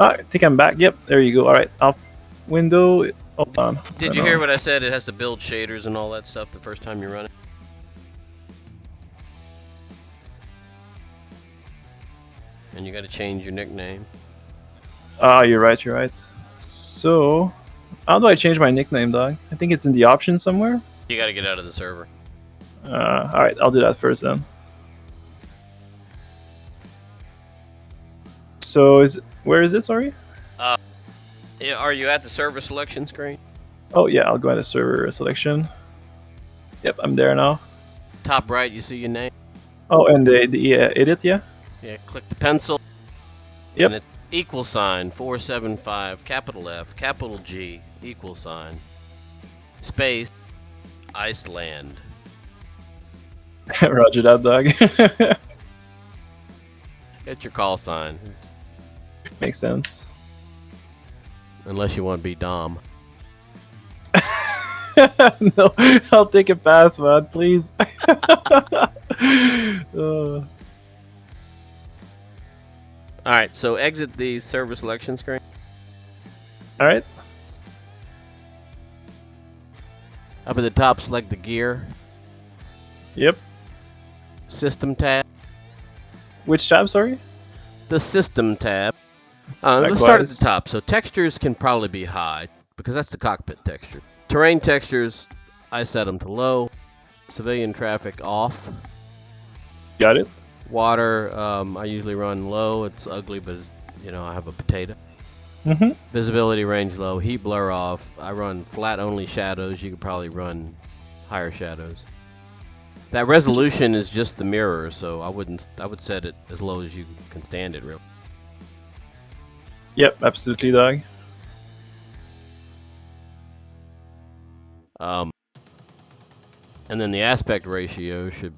I think I'm back. Yep, there you go. All right, I'll window. Hold on. Did you hear what I said? It has to build shaders and all that stuff the first time you run it. And you got to change your nickname. You're right. You're right. So, how do I change my nickname, dog? I think it's in the options somewhere. You got to get out of the server. All right, I'll do that first then. So where is it? Sorry. Are you at the server selection screen? Oh yeah, I'll go into server selection. Yep, I'm there now. Top right, you see your name. Oh, and the edit, yeah. Yeah, click the pencil. Yep. And it's equal sign 475 capital F capital G equal sign space Iceland. Roger that, dog. It's your call sign. Makes sense. Unless you want to be Dom. No, I'll take a pass, man, please. Alright, so exit the server selection screen. Alright. Up at the top, select the gear. Yep. System tab. Which tab, sorry? The system tab. Let's start at the top. So textures can probably be high because that's the cockpit texture. Terrain textures, I set them to low. Civilian traffic off. Got it. Water, I usually run low. It's ugly, but it's, I have a potato. Mm-hmm. Visibility range low. Heat blur off. I run flat only shadows. You could probably run higher shadows. That resolution is just the mirror, so I would set it as low as you can stand it, really. Yep, absolutely, dog. And then the aspect ratio should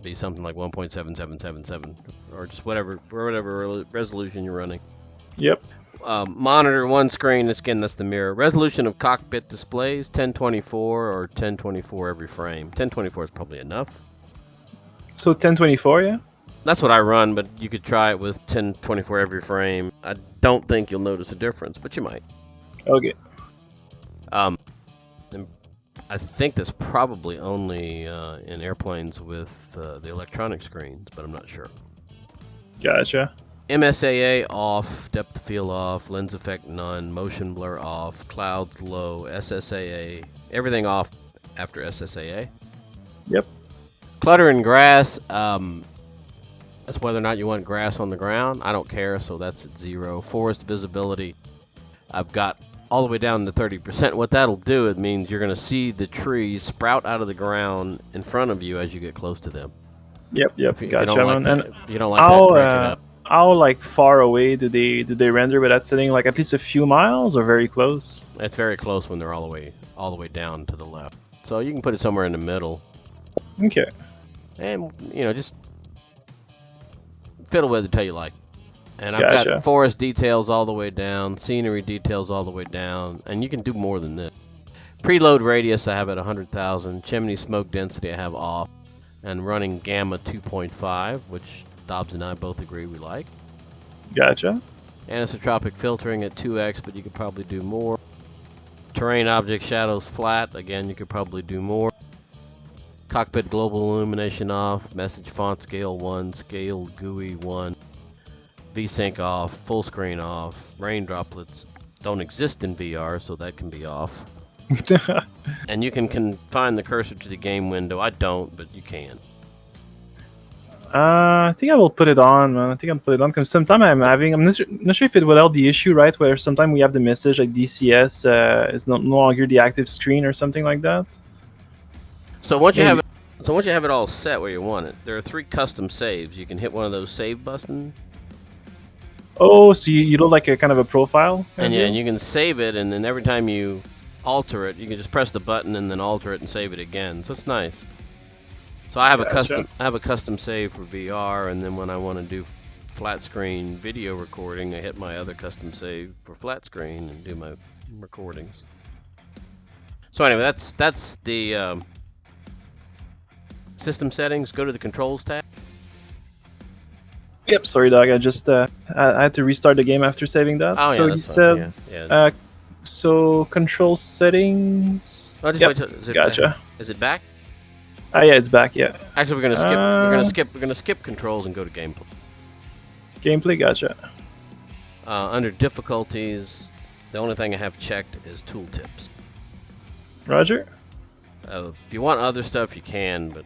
be something like 1.7777, or just whatever resolution you're running. Yep. Monitor one screen. Again, that's the mirror. Resolution of cockpit displays 1024 or 1024 every frame. 1024 is probably enough. So 1024, yeah. That's what I run, but you could try it with 1024 every frame. I don't think you'll notice a difference, but you might. Okay. And I think that's probably only in airplanes with the electronic screens, but I'm not sure. Gotcha. MSAA off, depth of field off, lens effect none, motion blur off, clouds low, SSAA, everything off after SSAA. Yep. Clutter and grass, that's whether or not you want grass on the ground. I don't care, so that's at 0. Forest visibility, I've got all the way down to 30%. What that'll do, it means you're going to see the trees sprout out of the ground in front of you as you get close to them. Yep. If you Gotcha. don't like that, you don't like how, that, break it up. How like far away do they render with that setting? Like at least a few miles or very close? It's very close when they're all the way down to the left. So you can put it somewhere in the middle. Okay. And just fiddle with it till you like. And I've Gotcha. got forest details all the way down, scenery details all the way down, and you can do more than this. Preload radius I have at 100,000, chimney smoke density I have off, and running gamma 2.5, which Dobbs and I both agree we like. Gotcha. Anisotropic filtering at 2x, but you could probably do more. Terrain object shadows flat, again you could probably do more. Cockpit global illumination off, message font scale 1, scale GUI 1, VSync off, full screen off, rain droplets don't exist in VR, so that can be off. And you can confine the cursor to the game window. I don't, but you can. I think I will put it on, man. I think I'll put it on because sometimes I'm not sure if it will help the issue, right? Where sometimes we have the message like DCS is no longer the active screen or something like that. So once you have it all set where you want it, there are 3 custom saves. You can hit one of those save buttons. Oh, so you do like a kind of a profile? And you can save it, and then every time you alter it, you can just press the button and then alter it and save it again. So it's nice. So I have a custom save for VR, and then when I want to do flat screen video recording, I hit my other custom save for flat screen and do my recordings. So anyway, that's the system settings. Go to the controls tab. Yep, sorry, dog. I just I had to restart the game after saving that. Oh, So yeah, you that's said, fine. Yeah. so control settings. Oh, just Yep, wait till, is it gotcha. back? Is it back? Yeah, it's back. Yeah, Actually, we're gonna skip. We're gonna skip controls and go to gameplay. gameplay. Gotcha. Under difficulties, the only thing I have checked is tooltips. Roger. If you want other stuff, you can, but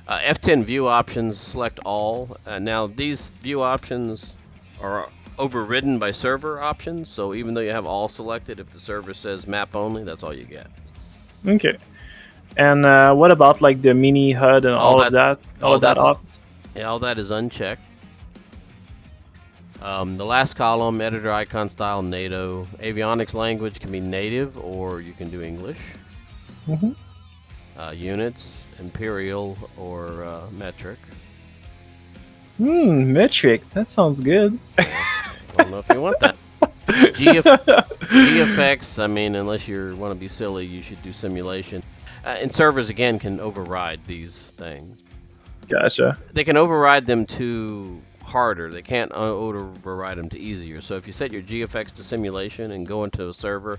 F10 view options, select all. Now these view options are overridden by server options, so even though you have all selected, if the server says map only, that's all you get. Okay. And what about like the mini HUD and all of that? All of that off? Yeah, all that is unchecked. The last column, editor icon style, NATO. Avionics language can be native or you can do English. Mm-hmm. Units, imperial or metric. Metric. That sounds good. I don't know if you want that. GFX, I mean, unless you want to be silly, you should do simulation. And servers, again, can override these things. Gotcha. They can override them to harder. They can't override them to easier. So if you set your GFX to simulation and go into a server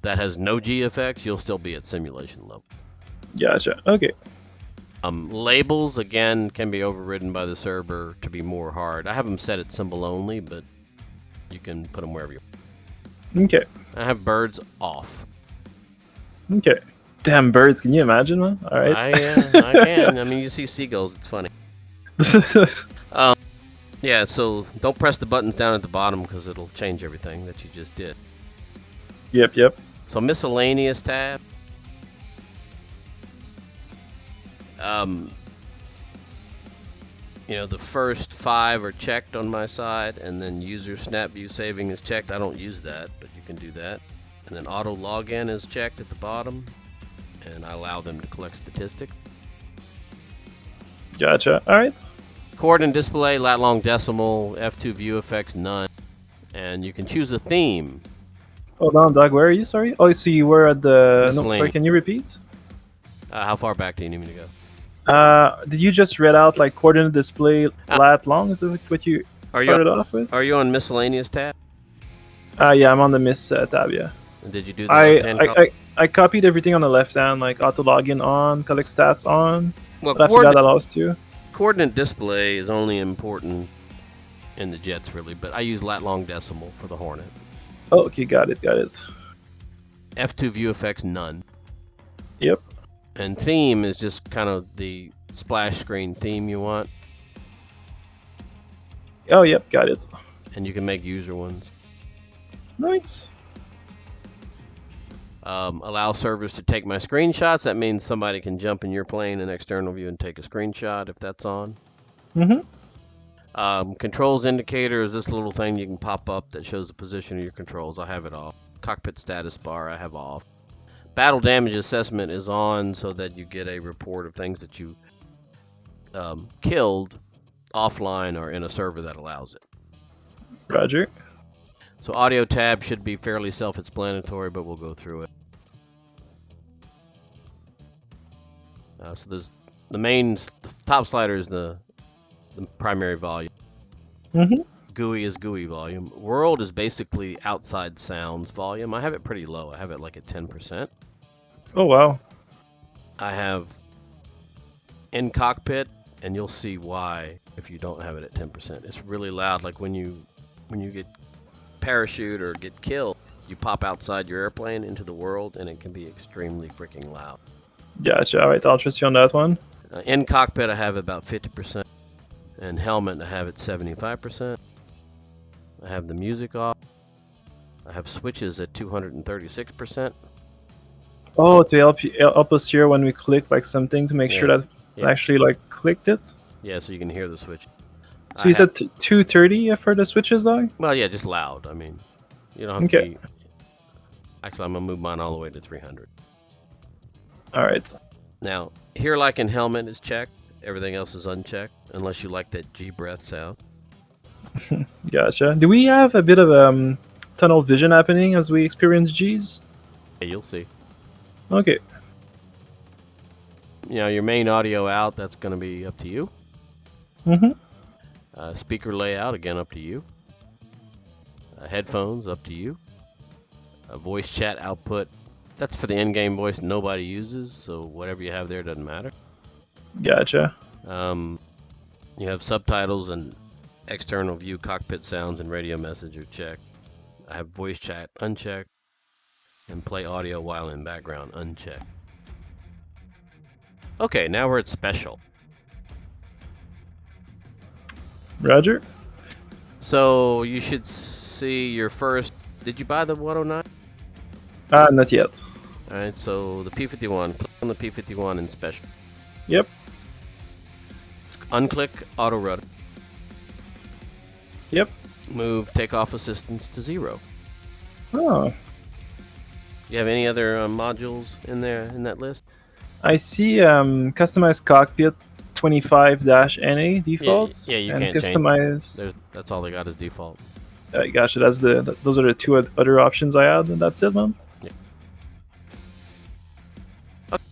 that has no GFX, you'll still be at simulation level. Gotcha. Okay. Labels, again, can be overridden by the server to be more hard. I have them set at symbol only, but you can put them wherever you want. Okay. I have birds off. Okay. Damn birds, can you imagine, man? All right. I can. I mean, you see seagulls, it's funny. Yeah, so don't press the buttons down at the bottom because it'll change everything that you just did. Yep. So miscellaneous tab. The first 5 are checked on my side, and then user snap view saving is checked. I don't use that, but you can do that. And then auto login is checked at the bottom, and I allow them to collect statistics. Gotcha. All right. Coordinate display, lat long decimal, F2 view effects, none. And you can choose a theme. Hold on, Doug. Where are you? Sorry. Oh, so you were at the. No, sorry. Can you repeat? How far back do you need me to go? Did you just read out like coordinate display lat long? Is that what you started off with? Are you on miscellaneous tab? Yeah, I'm on the miss tab. Yeah. And did you do the left-hand column? I copied everything on the left hand, like auto login on, collect stats on. Well, but after that, I lost you. Coordinate display is only important in the jets, really, but I use lat long decimal for the Hornet. Oh, okay, got it. F2 view effects, none. Yep. And theme is just kind of the splash screen theme you want. Oh, yep, got it. And you can make user ones. Nice. Allow servers to take my screenshots. That means somebody can jump in your plane in external view and take a screenshot if that's on. Mm-hmm. Controls indicator is this little thing you can pop up that shows the position of your controls. I have it off. Cockpit status bar I have off. Battle damage assessment is on so that you get a report of things that you killed offline or in a server that allows it. Roger. So audio tab should be fairly self-explanatory, but we'll go through it. So there's the top slider is the primary volume. Mm-hmm. GUI is GUI volume. World is basically outside sounds volume. I have it pretty low. I have it like at 10%. Oh, wow. I have in cockpit, and you'll see why if you don't have it at 10%. It's really loud. Like when you get parachute or get killed, you pop outside your airplane into the world, and it can be extremely freaking loud. Gotcha. All right, I'll trust you on that one. In cockpit, I have about 50%. And helmet, I have it 75%. I have the music off. I have switches at 236%. Oh, to help us here when we click like something to make sure that it actually like clicked it. Yeah, so you can hear the switch. So you said 230 for the switches, though? Well, yeah, just loud. I mean, you don't have to be... Actually, I'm going to move mine all the way to 300. All right. Now, here like in helmet is checked. Everything else is unchecked, unless you like that G breath sound. Gotcha. Do we have a bit of tunnel vision happening as we experience Gs? Yeah, you'll see. Okay. Your main audio out, that's going to be up to you. Speaker layout, again, up to you. Headphones, up to you. Voice chat output, that's for the in-game voice nobody uses, so whatever you have there doesn't matter. Gotcha. You have subtitles and external view cockpit sounds and radio message are checked. I have voice chat unchecked and play audio while in background unchecked. Okay, now we're at special. Roger. So you should see your first. Did you buy the 109? Not yet. Alright, so the P51. Click on the P51 in special. Yep. Unclick auto rudder. Yep. Move takeoff assistance to 0. Oh. You have any other modules in there in that list? I see customize cockpit 25-NA defaults. Yeah, you and can't customize. That's all they got is default. Gotcha. Those are the two other options I had, and that's it, man. Yeah. Okay.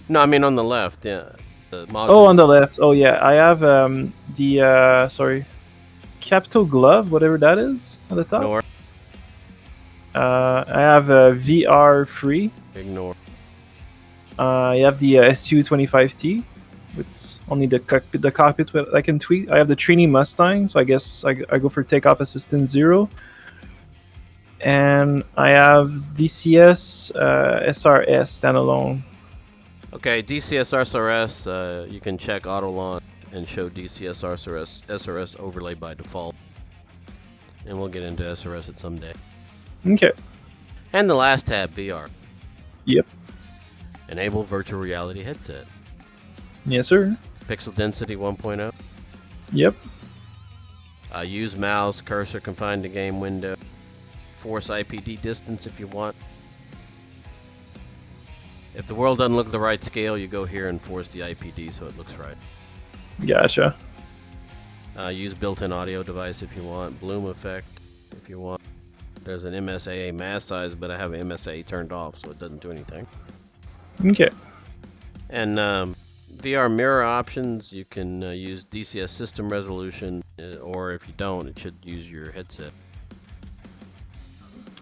No, I mean on the left, yeah. The modules. Oh, on the left. Oh, yeah. I have the Capital Glove, whatever that is, at the top. Ignore. I have VR free. Ignore. You have the SU-25T, with only the cockpit I can tweak. I have the trainee Mustang, so I guess I go for takeoff assistance 0. And I have DCS SRS standalone. Okay, DCS SRS, you can check auto launch and show DCS SRS overlay by default. And we'll get into SRS at some day. Okay. And the last tab, VR. Yep. Enable virtual reality headset. Yes, sir. Pixel density 1.0. Yep. Use mouse, cursor confined to game window. Force IPD distance if you want. If the world doesn't look the right scale, you go here and force the IPD so it looks right. Gotcha. Use built-in audio device if you want. Bloom effect if you want. There's an MSAA mass size, but I have MSAA turned off, so it doesn't do anything. Okay. And VR mirror options, you can use DCS system resolution, or if you don't, it should use your headset.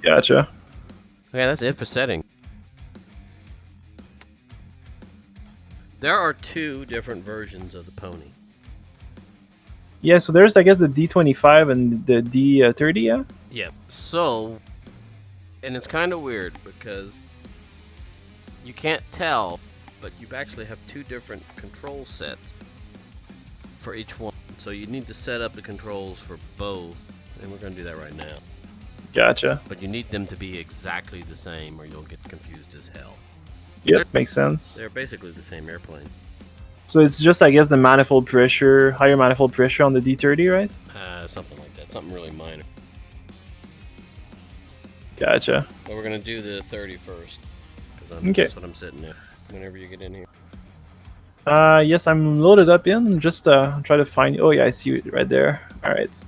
Gotcha. Okay, that's it for setting. There are 2 different versions of the Pony. Yeah, so there's, I guess, the D25 and the D30, yeah? Yeah, so, and it's kind of weird because you can't tell, but you actually have 2 different control sets for each one. So you need to set up the controls for both, and we're going to do that right now. Gotcha. But you need them to be exactly the same or you'll get confused as hell. Yep, makes sense. They're basically the same airplane. So it's just, I guess, the manifold pressure, higher manifold pressure on the D30, right? Something like that, something really minor. Gotcha. But we're going to do the 30 first, because Okay. That's what I'm sitting at whenever you get in here. Yes, I'm loaded up in. Just try to find. Oh yeah, I see it right there. All right.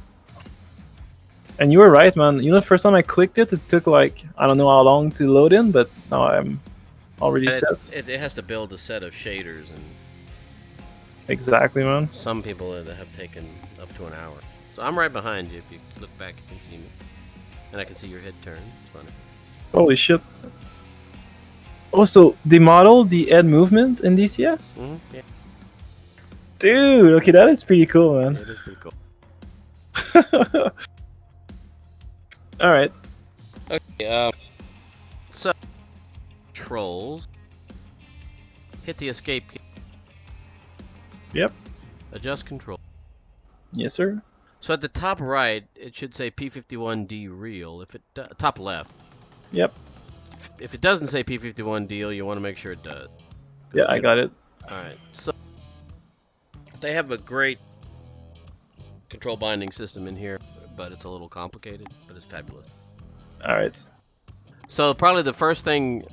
And you were right, man. You know, the first time I clicked it, it took like I don't know how long to load in, but now I'm already set. It has to build a set of shaders, and Exactly, man. some people have taken up to an hour. So I'm right behind you. If you look back, you can see me, and I can see your head turn. It's funny. Holy shit. Oh, so they modeled the head movement in DCS? Mm-hmm. Yeah, Dude, okay, that is pretty cool, man. it is pretty cool. All right. Okay, so controls. Hit the escape key. Yep. Adjust control. Yes, sir. So at the top right, it should say P51D reel. If it top left. Yep. If it doesn't say P51 deal, you want to make sure it does. Yeah, I got it. Alright, so they have a great control binding system in here, but it's a little complicated, but it's fabulous. All right. So probably the first thing,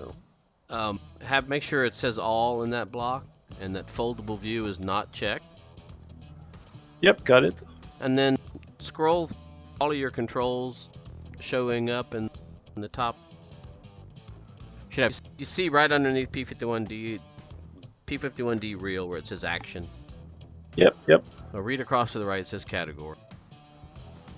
make sure it says all in that block, and that foldable view is not checked. Yep, got it. And then scroll all of your controls showing up in the top. You see right underneath P51D reel where it says action. Yep. So read across to the right, it says category.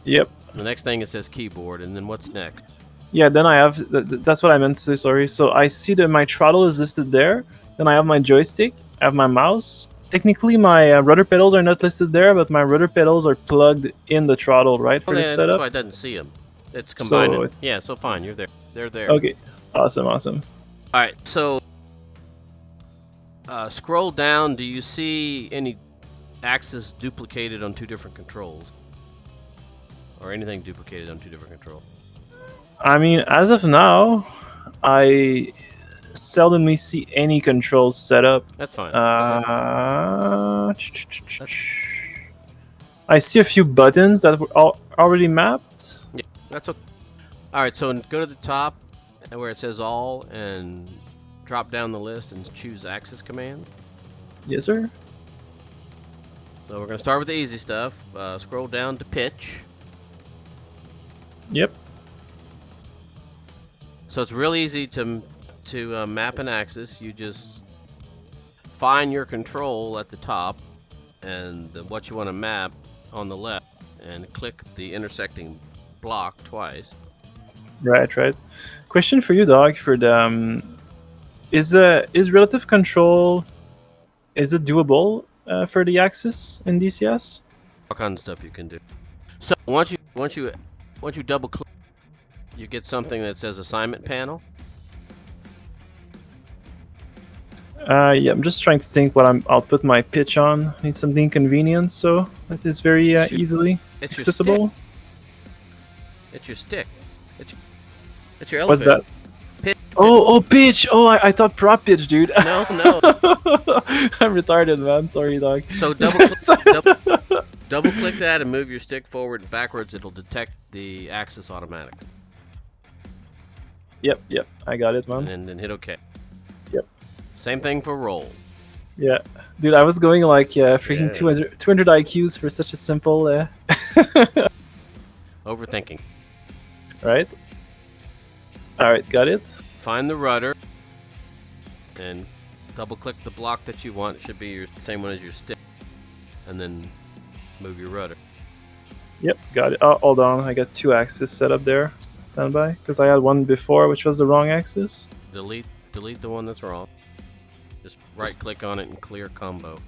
Yep. The next thing it says keyboard, and then what's next? Yeah, then I have, that's what I meant to say, sorry. So I see that my throttle is listed there. Then I have my joystick, I have my mouse. Technically, my rudder pedals are not listed there, but my rudder pedals are plugged in the throttle, right, for Oh, the yeah, that's setup. why it doesn't see them. It's combining. So, Yeah, so fine, you're there. They're there. okay, awesome. All right, so scroll down. Do you see any axis duplicated on two different controls? Or anything duplicated on two different controls? I mean, as of now, I seldomly see any controls set up. That's fine. I see a few buttons that were already mapped. Yeah, that's okay. All right, so go to the top where it says all and drop down the list and choose axis command. Yes, sir. So we're going to start with the easy stuff. Scroll down to pitch. Yep. So it's real easy to map an axis. You just find your control at the top and what you want to map on the left and click the intersecting block twice. Right. Question for you, Dog. For the is relative control, is it doable for the axis in DCS? All kinds of stuff you can do. So once you double click, you get something that says assignment panel. Yeah, I'm just trying to think what I'll put my pitch on. Need something convenient, so that is very easily accessible. It's your stick. It's your elevator. What's that? Pitch. Oh, pitch! Oh, I thought prop pitch, dude. No. I'm retarded, man. Sorry, Dog. So double click that and move your stick forward and backwards. It'll detect the axis automatically. Yep. I got it, man. And then hit OK. Yep. Same thing for roll. Yeah. Dude, I was going like freaking 200 IQs for such a simple... Overthinking. Right? Alright, got it. Find the rudder and double click the block that you want. It should be your same one as your stick. And then move your rudder. Yep, got it. Oh, hold on. I got 2 axes set up there. Stand by. Because I had one before, which was the wrong axis. Delete the one that's wrong. Just right click on it and clear combo.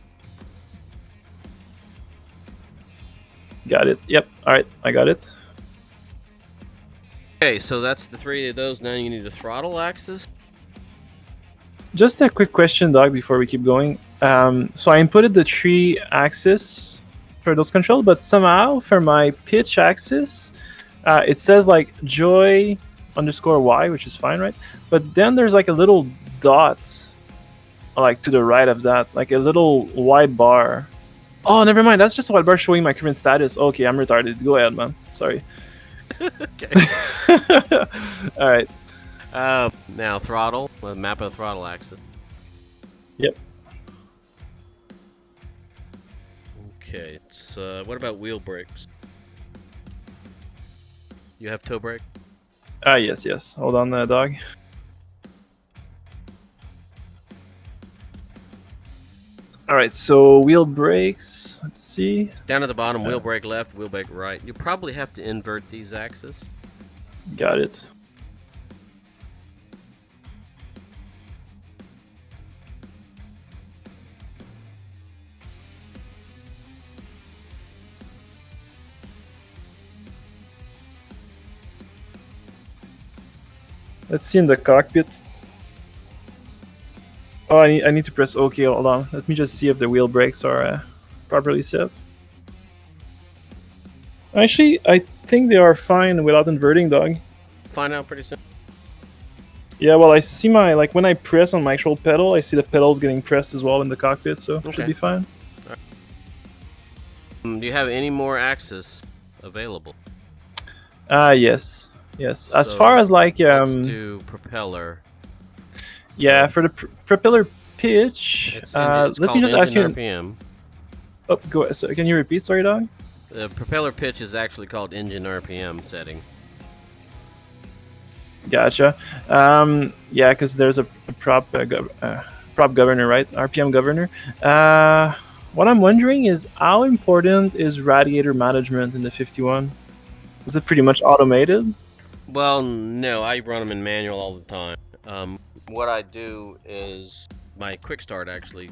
Got it. Yep. Alright, I got it. Okay, so that's the 3 of those. Now you need a throttle axis. Just a quick question, Doc, before we keep going. So I inputted the 3 axis for those controls, but somehow for my pitch axis, it says like joy_y, which is fine, right? But then there's like a little dot, like to the right of that, like a little white bar. Oh, never mind. That's just a white bar showing my current status. Okay, I'm retarded. Go ahead, man. Sorry. Okay. All right. Now throttle. Map of the throttle axis. Yep. Okay. It's what about wheel brakes? You have toe brake? Yes. Hold on, Dog. All right, so wheel brakes. Let's see. Down at the bottom, wheel brake left, wheel brake right. You probably have to invert these axes. Got it. Let's see in the cockpit. Oh, I need to press OK. Hold on. Let me just see if the wheel brakes are properly set. Actually, I think they are fine without inverting, Dog. Find out pretty soon. Yeah, well, I see my, like, when I press on my actual pedal, I see the pedals getting pressed as well in the cockpit, so it should be fine. Right. Do you have any more axes available? Yes. As far as, like... let's do propeller. Yeah, for the propeller pitch, let me just ask you... RPM. Oh, go ahead. So, can you repeat? Sorry, Dog? The propeller pitch is actually called engine RPM setting. Gotcha. Yeah, because there's a prop governor, right? RPM governor. What I'm wondering is how important is radiator management in the 51? Is it pretty much automated? Well, no, I run them in manual all the time. What I do is my quick start actually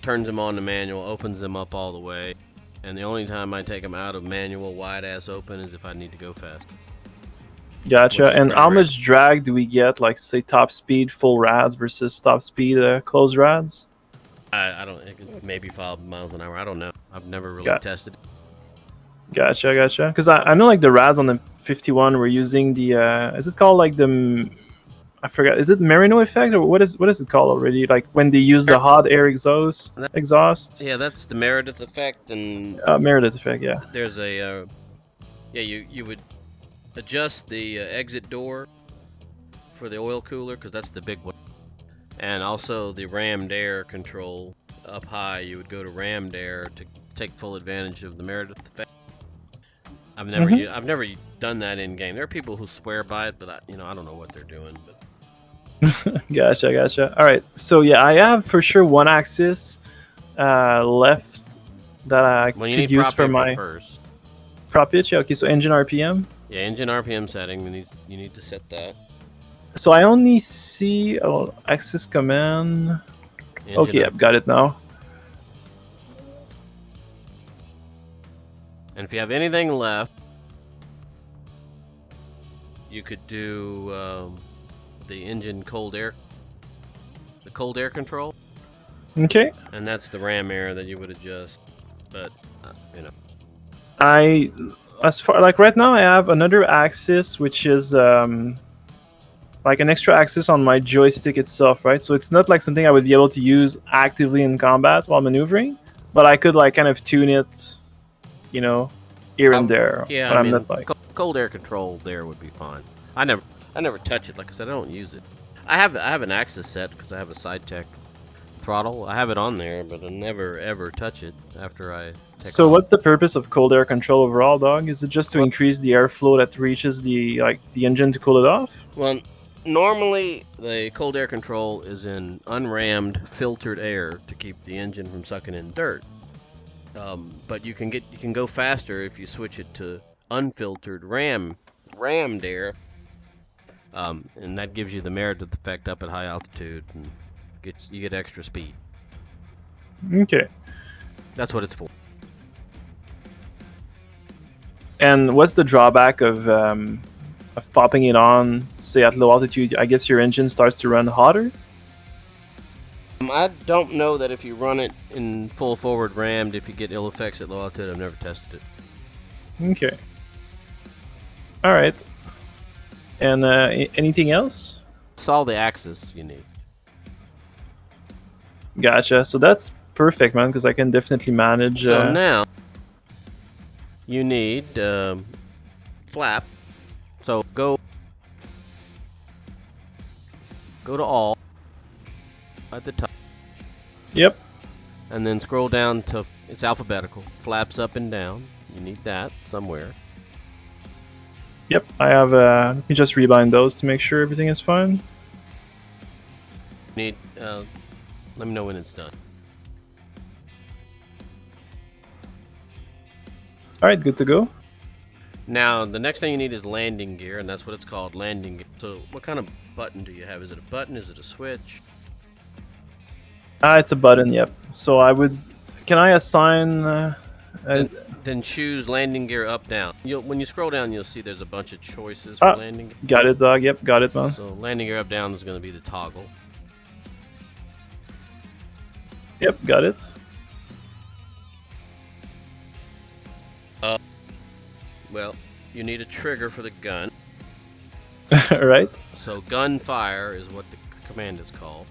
turns them on to manual, opens them up all the way, and the only time I take them out of manual wide ass open is if I need to go fast. Gotcha. Which is And pretty how rare. much drag do we get, like say top speed full rads versus top speed closed rads? I don't maybe 5 miles an hour. I don't know. I've never really Got tested. gotcha. Because I know like the rads on the 51 were using the is it called like the I forgot, is it Merino effect or what is it called already? Like when they use the hot air exhaust? Yeah, that's the Meredith effect, and Meredith effect, yeah. there's a yeah, you would adjust the exit door for the oil cooler because that's the big one, and also the rammed air control up high. You would go to rammed air to take full advantage of the Meredith effect. I've never done that in game. There are people who swear by it, but I don't know what they're doing. But Gotcha. All right, so yeah, I have for sure one axis left that I well, you could need use prop for input my first. prop pitch. Yeah, okay, so engine RPM. Yeah, engine RPM setting. You need to set that. So I only see axis command. Engine Okay, I've got it now. And if you have anything left, you could do the engine cold air control, Okay. and that's the ram air that you would adjust. But I as far like right now I have another axis which is like an extra axis on my joystick itself, right? So it's not like something I would be able to use actively in combat while maneuvering, but I could like kind of tune it, here and there. yeah, But I I'm mean, not like cold air control there would be fine. I never touch it. Like I said, I don't use it. I have an axis set because I have a SideTech throttle. I have it on there, but I never ever touch it after I. So what's the purpose of cold air control overall, dog? Is it just to increase the airflow that reaches the engine to cool it off? Well, normally the cold air control is in unrammed filtered air to keep the engine from sucking in dirt. But you can go faster if you switch it to unfiltered rammed air, and that gives you the Meredith effect up at high altitude, and you get extra speed. Okay. That's what it's for. And what's the drawback of popping it on, say at low altitude? I guess your engine starts to run hotter. I don't know that if you run it in full forward rammed, if you get ill effects at low altitude. I've never tested it. Okay. All right. And anything else? It's all the axis you need. Gotcha. So that's perfect, man, because I can definitely manage. So now you need flap. So go to all at the top. Yep. And then scroll down to it's alphabetical. Flaps up and down. You need that somewhere. Yep. I have. Let me just rebind those to make sure everything is fine. Need. Let me know when it's done. All right. Good to go. Now the next thing you need is landing gear, and that's what it's called, landing gear. So what kind of button do you have? Is it a button? Is it a switch? It's a button. Yep. So I would. Can I assign? Then choose landing gear up down. When you scroll down, you'll see there's a bunch of choices for landing gear. Got it, dog. Yep, got it, man. So landing gear up down is going to be the toggle. Yep, got it. Well, you need a trigger for the gun. Right. So gun fire is what the command is called.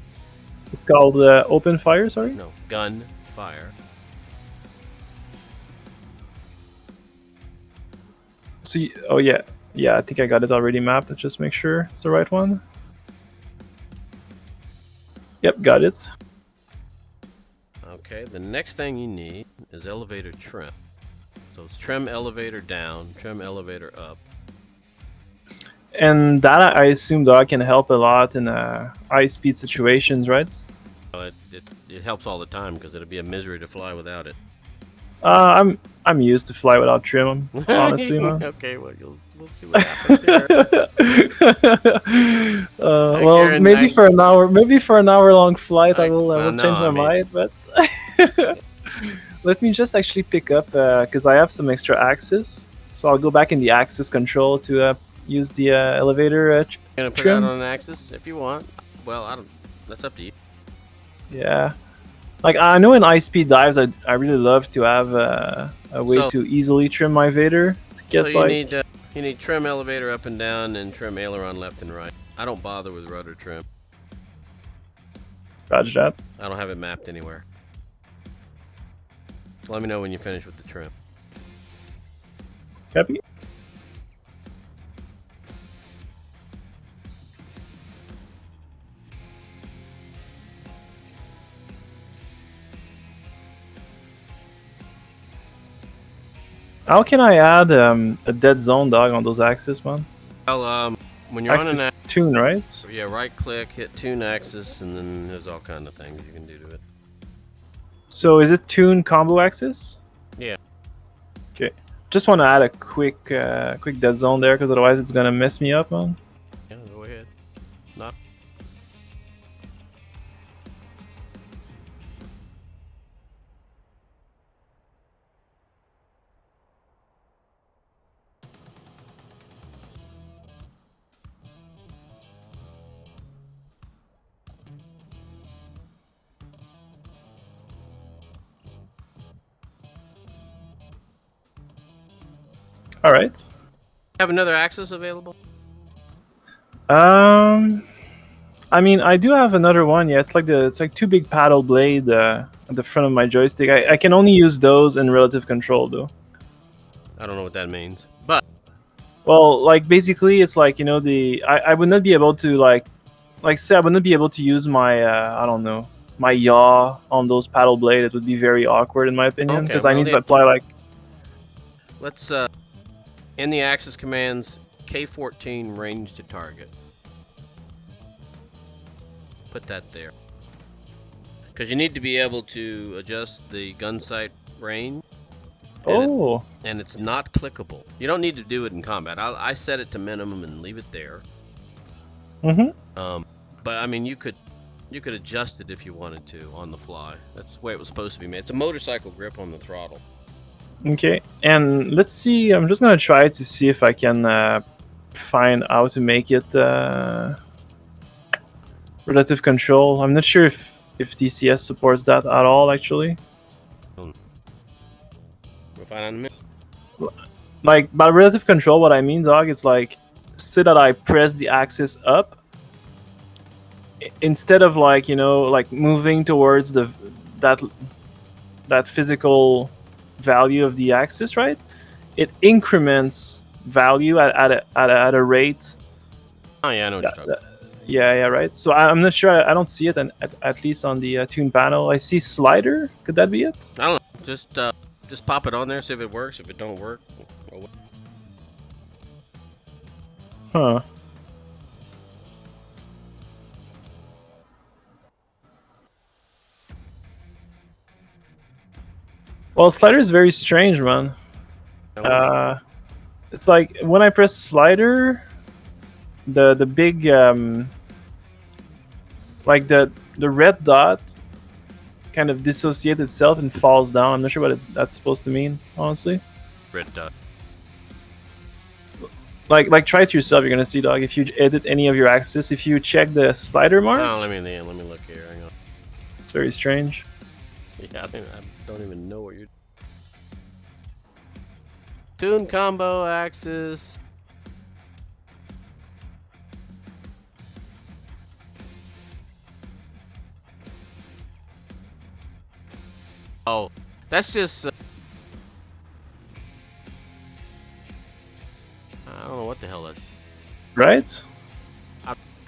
It's called open fire, sorry? No, gun fire. So, oh yeah. Yeah, I think I got it already mapped. Let's just make sure it's the right one. Yep, got it. Okay, the next thing you need is elevator trim. So it's trim elevator down, trim elevator up. And that, I assume, dog, can help a lot in high-speed situations, right? It it helps all the time because it'd be a misery to fly without it. I'm used to fly without trim, honestly, man. Okay, well we'll see what happens here. Well, maybe for an hour, long flight, I will no, change my mind. But let me just actually pick up because I have some extra axis, so I'll go back in the axis control to use the elevator Gonna put trim. that on an axis if you want. Well, I don't. That's up to you. Yeah, like I know in high speed dives, I really love to have a way to easily trim my Vader to get so you need trim elevator up and down and trim aileron left and right. I don't bother with rudder trim. Roger that. I don't have it mapped anywhere. Let me know when you finish with the trim. Copy. How can I add a dead zone, dog, on those axes, man? Well, when you're axis on an tune, right? Yeah, right click, hit tune axis, and then there's all kind of things you can do to it. So is it tune combo axis? Yeah. Okay. Just want to add a quick dead zone there, because otherwise it's gonna mess me up, man. Yeah, go ahead. Not. All right. Have another axis available? I mean, I do have another one. Yeah, it's like two big paddle blade at the front of my joystick. I can only use those in relative control, though. I don't know what that means, but well, like basically, it's like I would not be able to like say I would not be able to use my I don't know, my yaw on those paddle blade. It would be very awkward in my opinion because I need to apply like. Let's in the axis commands K14 range to target. Put that there. Because you need to be able to adjust the gun sight range. And it's not clickable. You don't need to do it in combat. I set it to minimum and leave it there. Mm-hmm. But I mean, you could adjust it if you wanted to on the fly. That's the way it was supposed to be made. It's a motorcycle grip on the throttle. Okay, and let's see. I'm just gonna try to see if I can find how to make it relative control. I'm not sure if DCS supports that at all, actually. We'll find out in a minute. Like by relative control, what I mean, dog, it's like say that I press the axis up instead of like like moving towards that physical value of the axis, right? It increments value at a rate. Oh yeah, I know what you're talking about. Yeah, right. So I'm not sure. I don't see it, at least on the tune panel. I see slider. Could that be it? I don't know. Just pop it on there, see if it works. If it don't work, huh? Well, slider is very strange, man. It's like when I press slider, the big like the red dot kind of dissociates itself and falls down. I'm not sure what that's supposed to mean, honestly. Red dot. Like try it yourself. You're gonna see, dog. If you edit any of your axis, if you check the slider mark. Oh, let me look here. Hang on. It's very strange. Yeah, I don't even know what you're. Tune combo axis. Oh, that's just. I don't know what the hell that's. Right?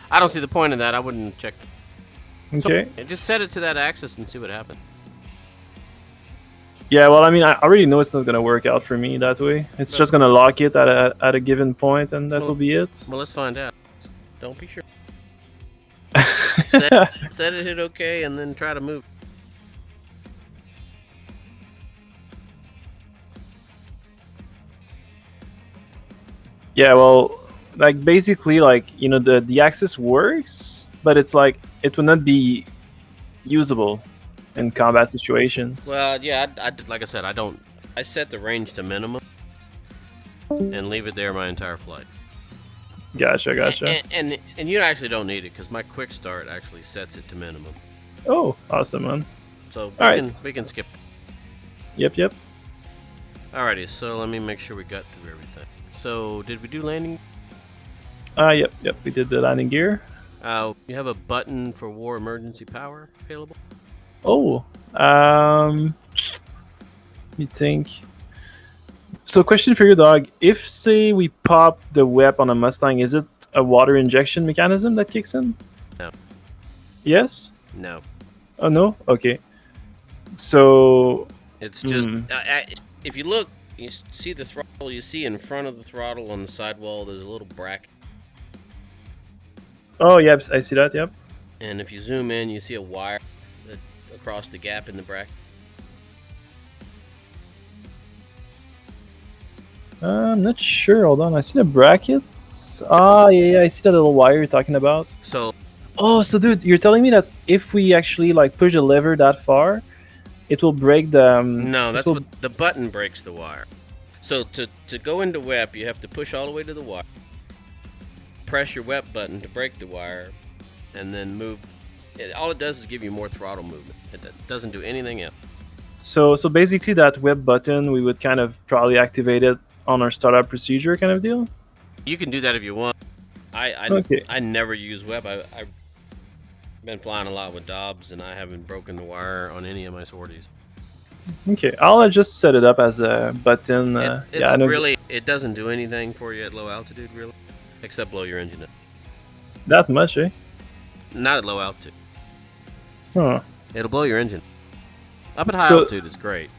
I don't see the point of that. I wouldn't check. Okay. So, just set it to that axis and see what happens. Yeah, well, I mean, I already know it's not gonna work out for me that way. It's just gonna lock it at a given point, and that will be it. Well, let's find out. Don't be sure. set it, hit OK, and then try to move. Yeah, well, like basically, like the axis works, but it's like it would not be usable in combat situations. Well, yeah, like I said, I set the range to minimum and leave it there my entire flight. Gotcha, gotcha. And you actually don't need it because my quick start actually sets it to minimum. Oh, awesome, man. So All we can skip. Yep, yep. Alrighty, so let me make sure we got through everything. So did we do landing? Yep, yep. We did the landing gear. You have a button for war emergency power available. Oh, you think? So, question for you, dog. If say we pop the whip on a Mustang, is it a water injection mechanism that kicks in? No. Yes. No. Oh no. Okay. So it's just if you look, you see the throttle. You see in front of the throttle on the sidewall, there's a little bracket. Oh, yep, I see that. Yep. And if you zoom in, you see a wire across the gap in the bracket. I'm not sure. Hold on. I see the brackets. Yeah, I see that little wire you're talking about. So. Oh, so dude, you're telling me that if we actually like push the lever that far, it will break the. No, that's what the button breaks the wire. So to go into WEP, you have to push all the way to the wire, press your WEP button to break the wire, and then move. All it does is give you more throttle movement. It doesn't do anything else. So basically, that WEP button, we would kind of probably activate it on our startup procedure kind of deal. You can do that if you want. Okay. I never use WEP. I've been flying a lot with Dobbs, and I haven't broken the wire on any of my sorties. Okay, I'll just set it up as a button. It doesn't do anything for you at low altitude, really, except blow your engine up. That much, eh? Not at low altitude. Huh. It'll blow your engine. Up at high altitude, it's great.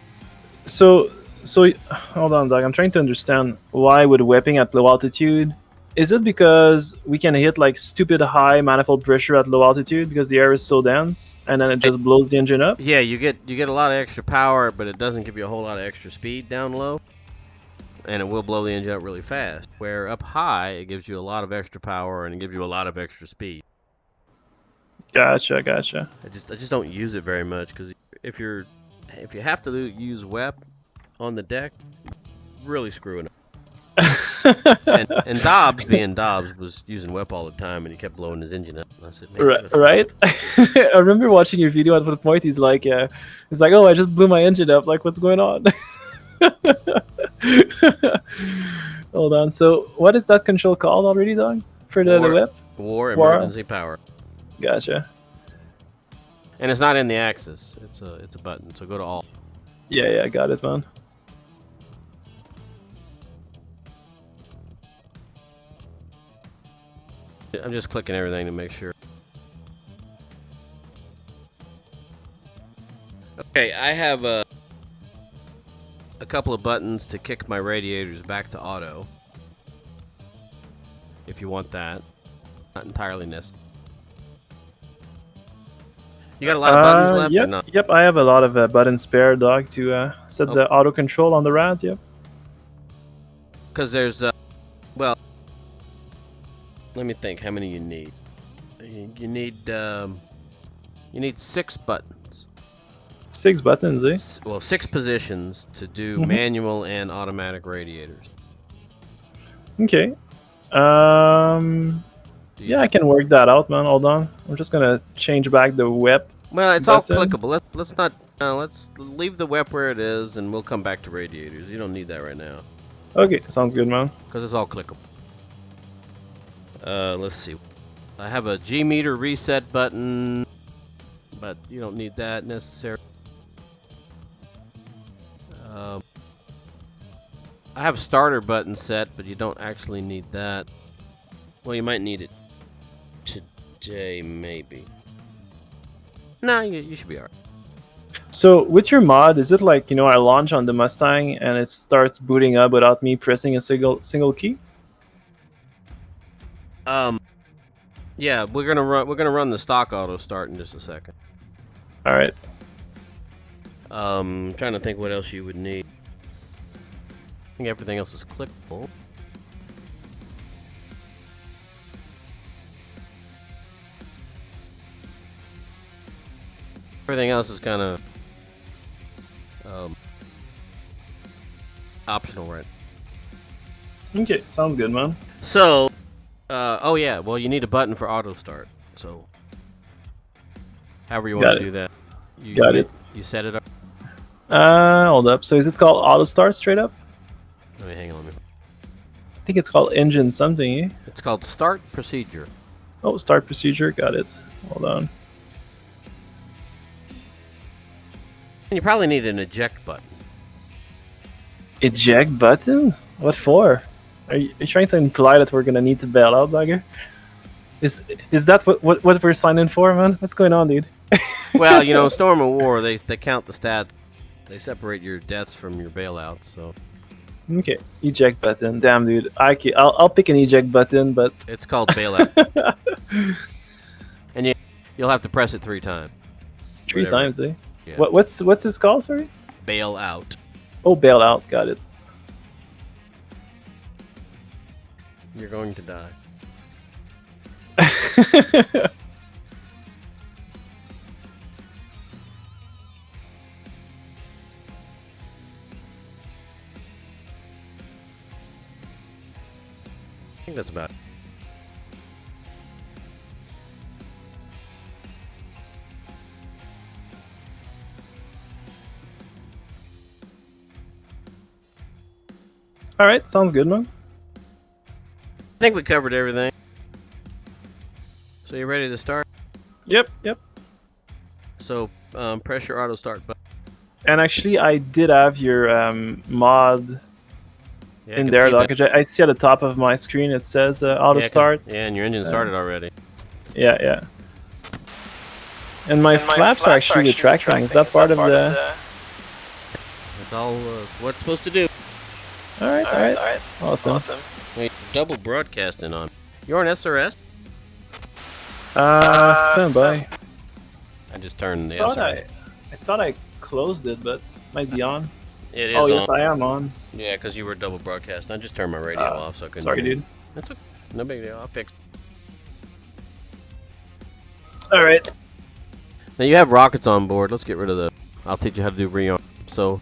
So hold on, Doug. I'm trying to understand why would whipping at low altitude. Is it because we can hit like stupid high manifold pressure at low altitude because the air is so dense, and then it just blows the engine up? Yeah, you get a lot of extra power, but it doesn't give you a whole lot of extra speed down low, and it will blow the engine up really fast. Where up high, it gives you a lot of extra power and it gives you a lot of extra speed. Gotcha. I just don't use it very much because if you have to use WEP on the deck, really screwing up. and Dobbs, being Dobbs, was using WEP all the time, and he kept blowing his engine up. And I said, right. I remember watching your video. At one point, he's like, "Oh, I just blew my engine up. Like, what's going on?" Hold on. So, what is that control called already, dog? For the WEP? War emergency power. Gotcha. And it's not in the axis. It's a button. So go to all. Yeah, got it, man. I'm just clicking everything to make sure. Okay, I have a couple of buttons to kick my radiators back to auto. If you want that. Not entirely necessary. You got a lot of buttons left or not? Yep, I have a lot of buttons spare, dog, to set the auto control on the rads, yep. Because there's, well, let me think how many you need. You need 6 buttons. 6 buttons, eh? Well, 6 positions to do manual and automatic radiators. Okay. Yeah, I can work that out, man. Hold on. I'm just gonna change back the WEP. Well, it's all clickable. Let's not. Let's leave the WEP where it is, and we'll come back to radiators. You don't need that right now. Okay, sounds good, man. Because it's all clickable. Let's see. I have a G meter reset button, but you don't need that necessarily. I have starter button set, but you don't actually need that. Well, you might need it today, maybe. No, you should be alright. So with your mod, is it like, I launch on the Mustang and it starts booting up without me pressing a single key? Yeah, we're gonna run the stock auto start in just a second. All right. Trying to think what else you would need. I think everything else is clickable. Everything else is kind of optional, right? Okay, sounds good, man. So, oh yeah, well you need a button for auto start. So, however you want to do that. Got it. You set it up. Hold up. So is it called auto start straight up? Let me hang on. I think it's called engine something. Eh? It's called start procedure. Oh, start procedure. Got it. Hold on. And you probably need an eject button. Eject button? What for? Are you trying to imply that we're gonna need to bail out, Dawger? Is that what we're signing for, man? What's going on, dude? Well, you know, Storm of War, they count the stats. They separate your deaths from your bailouts, so. Okay, eject button. Damn, dude. I'll pick an eject button, but it's called bailout. And you'll have to press it 3 times. 3 times, eh? Yeah. What's this called? Sorry. Bailout. Oh, bailout. Got it. You're going to die. I think that's about it. All right, sounds good, man. I think we covered everything. So you ready to start? Yep. So press your auto start button. And actually, I did have your mod in there, Dawger. I see at the top of my screen it says auto start. Yeah, and your engine started already. Yeah. And my flaps are actually retracting. Is that part of the? That's all what's supposed to do. All right. Awesome. Wait, double broadcasting on. You're on SRS? Stand by. I just turned the SRS. I thought I closed it, but it might be on. It is on. on. Yes, I am on. Yeah, because you were double broadcasting. I just turned my radio off, so I couldn't. Sorry, dude. That's okay. No big deal. I'll fix it. All right. Now you have rockets on board. Let's get rid of the. I'll teach you how to do rearm. So,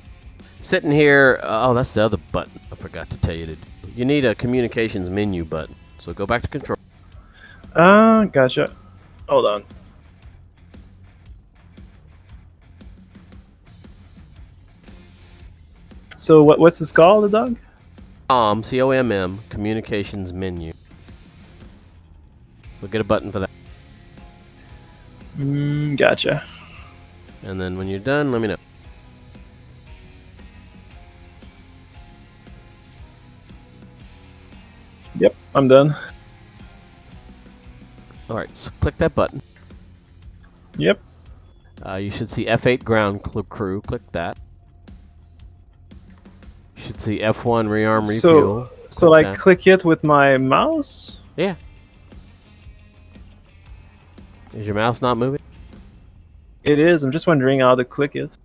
sitting here. Oh, that's the other button. I forgot to tell you to do. You need a communications menu button. So go back to control. Gotcha. Hold on. So what's this called, the dog? COMM, communications menu. We'll get a button for that. Gotcha. And then when you're done, let me know. Yep, I'm done. Alright, so click that button. Yep. You should see F8 ground crew. Click that. You should see F1 rearm refuel. So like click it with my mouse? Yeah. Is your mouse not moving? It is. I'm just wondering how to click it.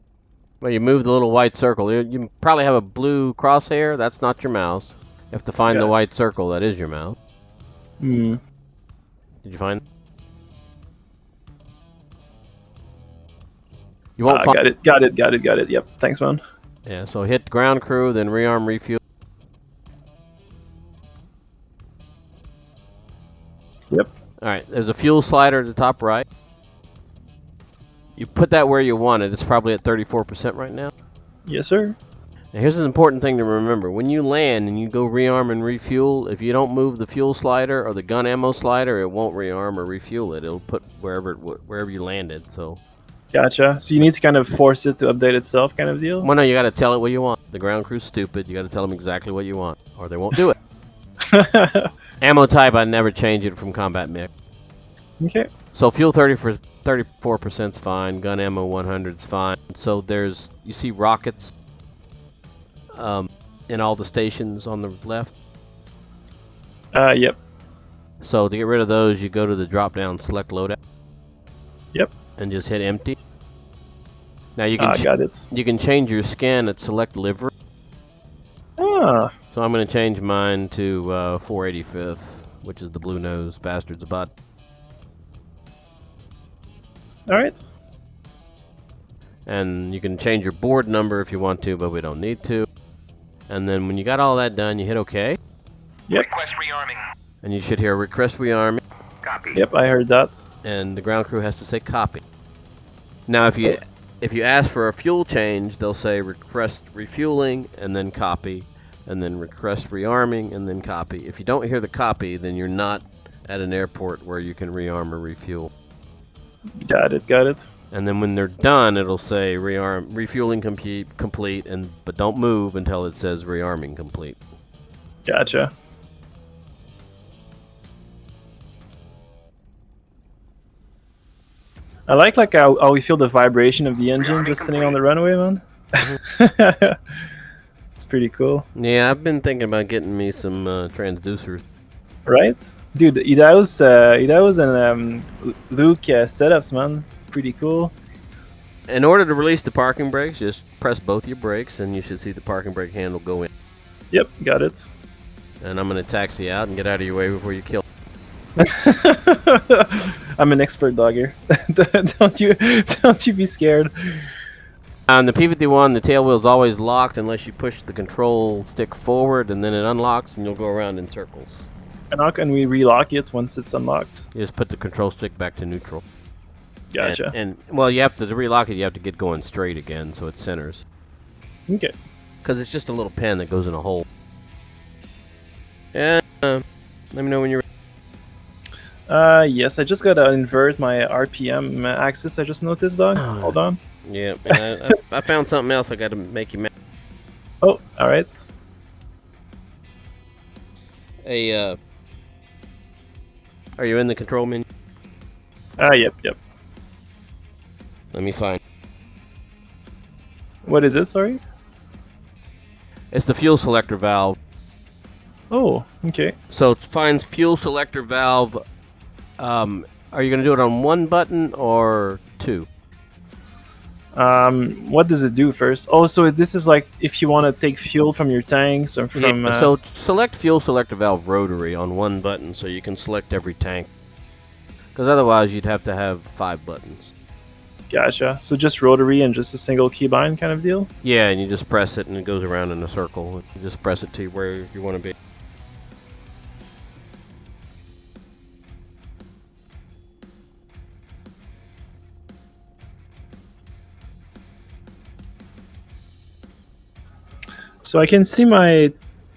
Well, you move the little white circle. You probably have a blue crosshair. That's not your mouse. You have to find the white circle. That is your mouse. Hmm. Did you find? You won't find. Got it. Yep. Thanks, man. Yeah. So hit ground crew, then rearm refuel. Yep. All right. There's a fuel slider at the top right. You put that where you want it. It's probably at 34% right now. Yes, sir. Now here's an important thing to remember. When you land and you go rearm and refuel, if you don't move the fuel slider or the gun ammo slider, it won't rearm or refuel it. It'll put wherever you landed. So. Gotcha. So you need to kind of force it to update itself, kind of deal. Well, no, you got to tell it what you want. The ground crew's stupid. You got to tell them exactly what you want, or they won't do it. Ammo type, I never change it from combat mix. Okay. So fuel 34% is fine. Gun ammo 100 is fine. So you see rockets in all the stations on the left. Yep. So to get rid of those, you go to the drop down, select loadout. Yep. And just hit empty. Now you can change your skin at select livery. Ah. So I'm going to change mine to 485th, which is the blue nose bastard's butt. All right. And you can change your board number if you want to, but we don't need to. And then when you got all that done, you hit OK. Yep. Request rearming. And you should hear request rearming. Copy. Yep, I heard that. And the ground crew has to say copy. Now, if you ask for a fuel change, they'll say request refueling and then copy, and then request rearming and then copy. If you don't hear the copy, then you're not at an airport where you can rearm or refuel. Got it, got it. And then when they're done, it'll say refueling complete, but don't move until it says rearming complete. Gotcha. I like how we feel the vibration of the engine just sitting on the runway, man. It's pretty cool. Yeah, I've been thinking about getting me some transducers. Right? Dude, Idaho's and Luke setups, man. Pretty cool. In order to release the parking brakes, just press both your brakes and you should see the parking brake handle go in. Yep, got it. And I'm going to taxi out and get out of your way before you kill. I'm an expert dogger. don't you be scared. On the P-51, the tail wheel is always locked unless you push the control stick forward, and then it unlocks and you'll go around in circles. And how can we relock it once it's unlocked? You just put the control stick back to neutral. Gotcha. And well, you have to relock it. You have to get going straight again, so it centers. Okay. Because it's just a little pin that goes in a hole. And let me know when you're. Yes, I just gotta invert my RPM axis. I just noticed, dog. Hold on. Yeah, and I found something else. I got to make you mad. Oh, all right. Hey, are you in the control menu? Yep. Let me find. What is it? Sorry. It's the fuel selector valve. Oh, okay. So it finds fuel selector valve. Are you gonna do it on one button or two? What does it do first? Oh, so this is like if you want to take fuel from your tanks or from. So select fuel selector valve rotary on one button, so you can select every tank. Because otherwise, you'd have to have 5 buttons. Gotcha. So just rotary and just a single keybind kind of deal? Yeah, and you just press it and it goes around in a circle. You just press it to where you want to be. So I can see my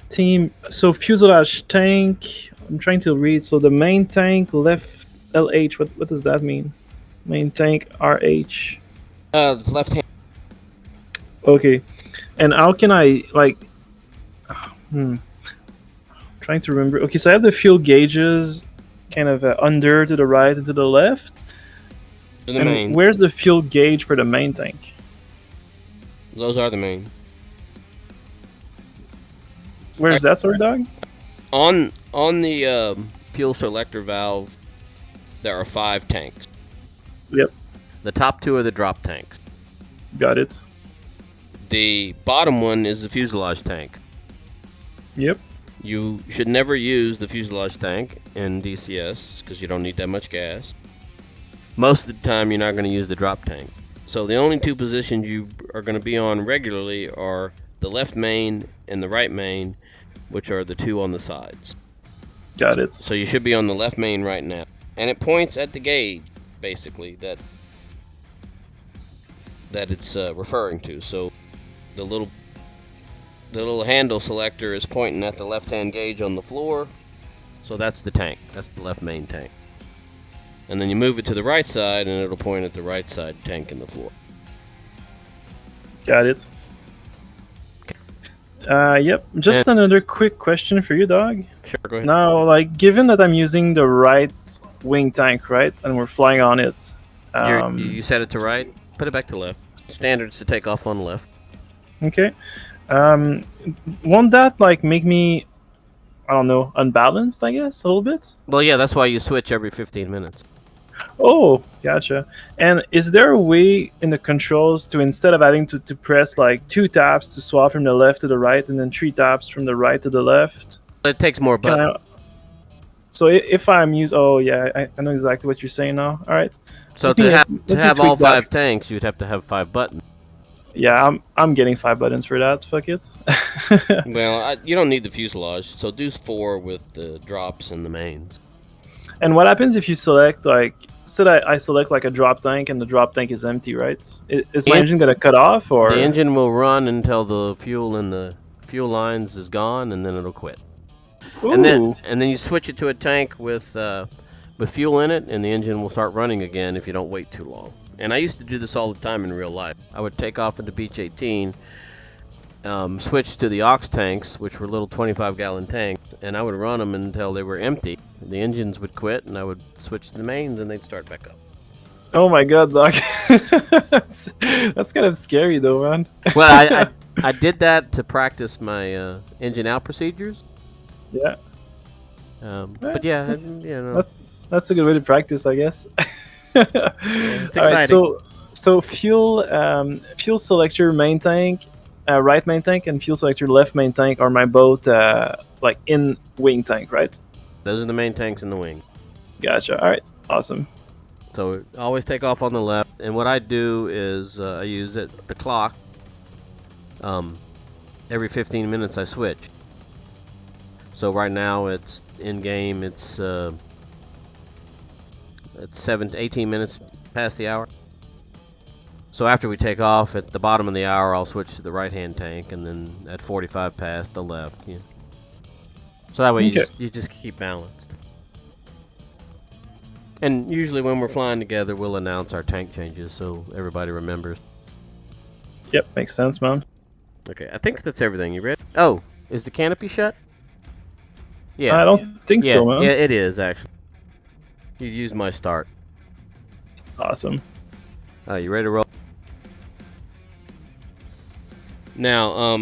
team. So fuselage tank. I'm trying to read. So the main tank left LH. What does that mean? Main tank RH. Left hand. Okay. And how can I like? Trying to remember. Okay, so I have the fuel gauges, kind of under to the right and to the left. To the main. Where's the fuel gauge for the main tank? Those are the main. Where's that, sorry, dog? On the fuel selector valve, there are 5 tanks. Yep. The top 2 are the drop tanks. Got it. The bottom one is the fuselage tank. Yep. You should never use the fuselage tank in DCS because you don't need that much gas. Most of the time, you're not going to use the drop tank. So the only 2 positions you are going to be on regularly are the left main and the right main, which are the 2 on the sides. Got it. So you should be on the left main right now. And it points at the gauge, basically, that it's referring to. So the little handle selector is pointing at the left-hand gauge on the floor. So that's the tank. That's the left main tank. And then you move it to the right side, and it'll point at the right side tank in the floor. Got it. Yep. Just another quick question for you, dog. Sure, go ahead. Now, like, given that I'm using the right wing tank, right, and we're flying on it. You set it to right, put it back to left. Standards to take off on left. Okay. Won't that like make me, I don't know, unbalanced? I guess a little bit. Well, yeah, that's why you switch every 15 minutes. Oh, gotcha. And is there a way in the controls to, instead of having to press like 2 taps to swap from the left to the right and then 3 taps from the right to the left? It takes more buttons. So if I'm oh yeah, I know exactly what you're saying now. All right. So Let me to let me have all tweak that. 5 tanks, you'd have to have 5 buttons. Yeah, I'm getting 5 buttons for that. Fuck it. Well, you don't need the fuselage, so do 4 with the drops and the mains. And what happens if you select like, say I select like a drop tank and the drop tank is empty, right? Is my engine gonna cut off or? The engine will run until the fuel in the fuel lines is gone, and then it'll quit. Ooh. And then you switch it to a tank with fuel in it, and the engine will start running again if you don't wait too long. And I used to do this all the time in real life. I would take off into Beach 18, switch to the aux tanks, which were little 25-gallon tanks, and I would run them until they were empty. The engines would quit, and I would switch to the mains, and they'd start back up. Oh my god, Doc. that's kind of scary though, man. Well, I did that to practice my engine out procedures. Yeah. But yeah, you know. That's a good way to practice, I guess. It's exciting. All right, so fuel selector main tank, right main tank, and fuel selector left main tank are my both like in wing tank, right? Those are the main tanks in the wing. Gotcha. All right, awesome. So always take off on the left, and what I do is I use the clock. Every 15 minutes I switch. So right now it's in game. It's 18 minutes past the hour. So after we take off at the bottom of the hour, I'll switch to the right-hand tank, and then at 45 past the left. Yeah. So that way you just keep balanced. And usually when we're flying together, we'll announce our tank changes so everybody remembers. Yep, makes sense, man. Okay, I think that's everything. You ready? Oh, is the canopy shut? Yeah. I don't think so, man. Yeah, it is actually. You used my start. Awesome. You ready to roll? Now,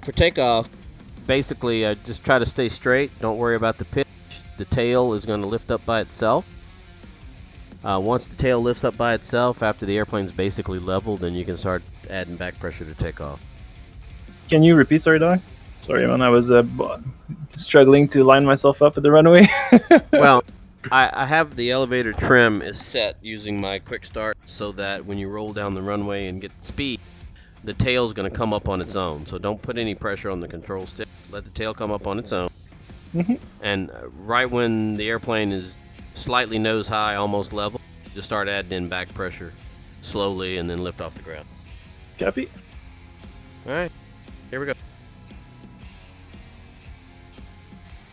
for takeoff, basically, just try to stay straight. Don't worry about the pitch. The tail is going to lift up by itself. Once the tail lifts up by itself, after the airplane's basically level, then you can start adding back pressure to take off. Can you repeat, sorry, Doc? Sorry, man. I was struggling to line myself up at the runway. Well, I have the elevator trim is set using my quick start so that when you roll down the runway and get speed, the tail's going to come up on its own. So don't put any pressure on the control stick. Let the tail come up on its own. Mm-hmm. And right when the airplane is slightly nose high, almost level, just start adding in back pressure slowly and then lift off the ground. Copy. All right, here we go.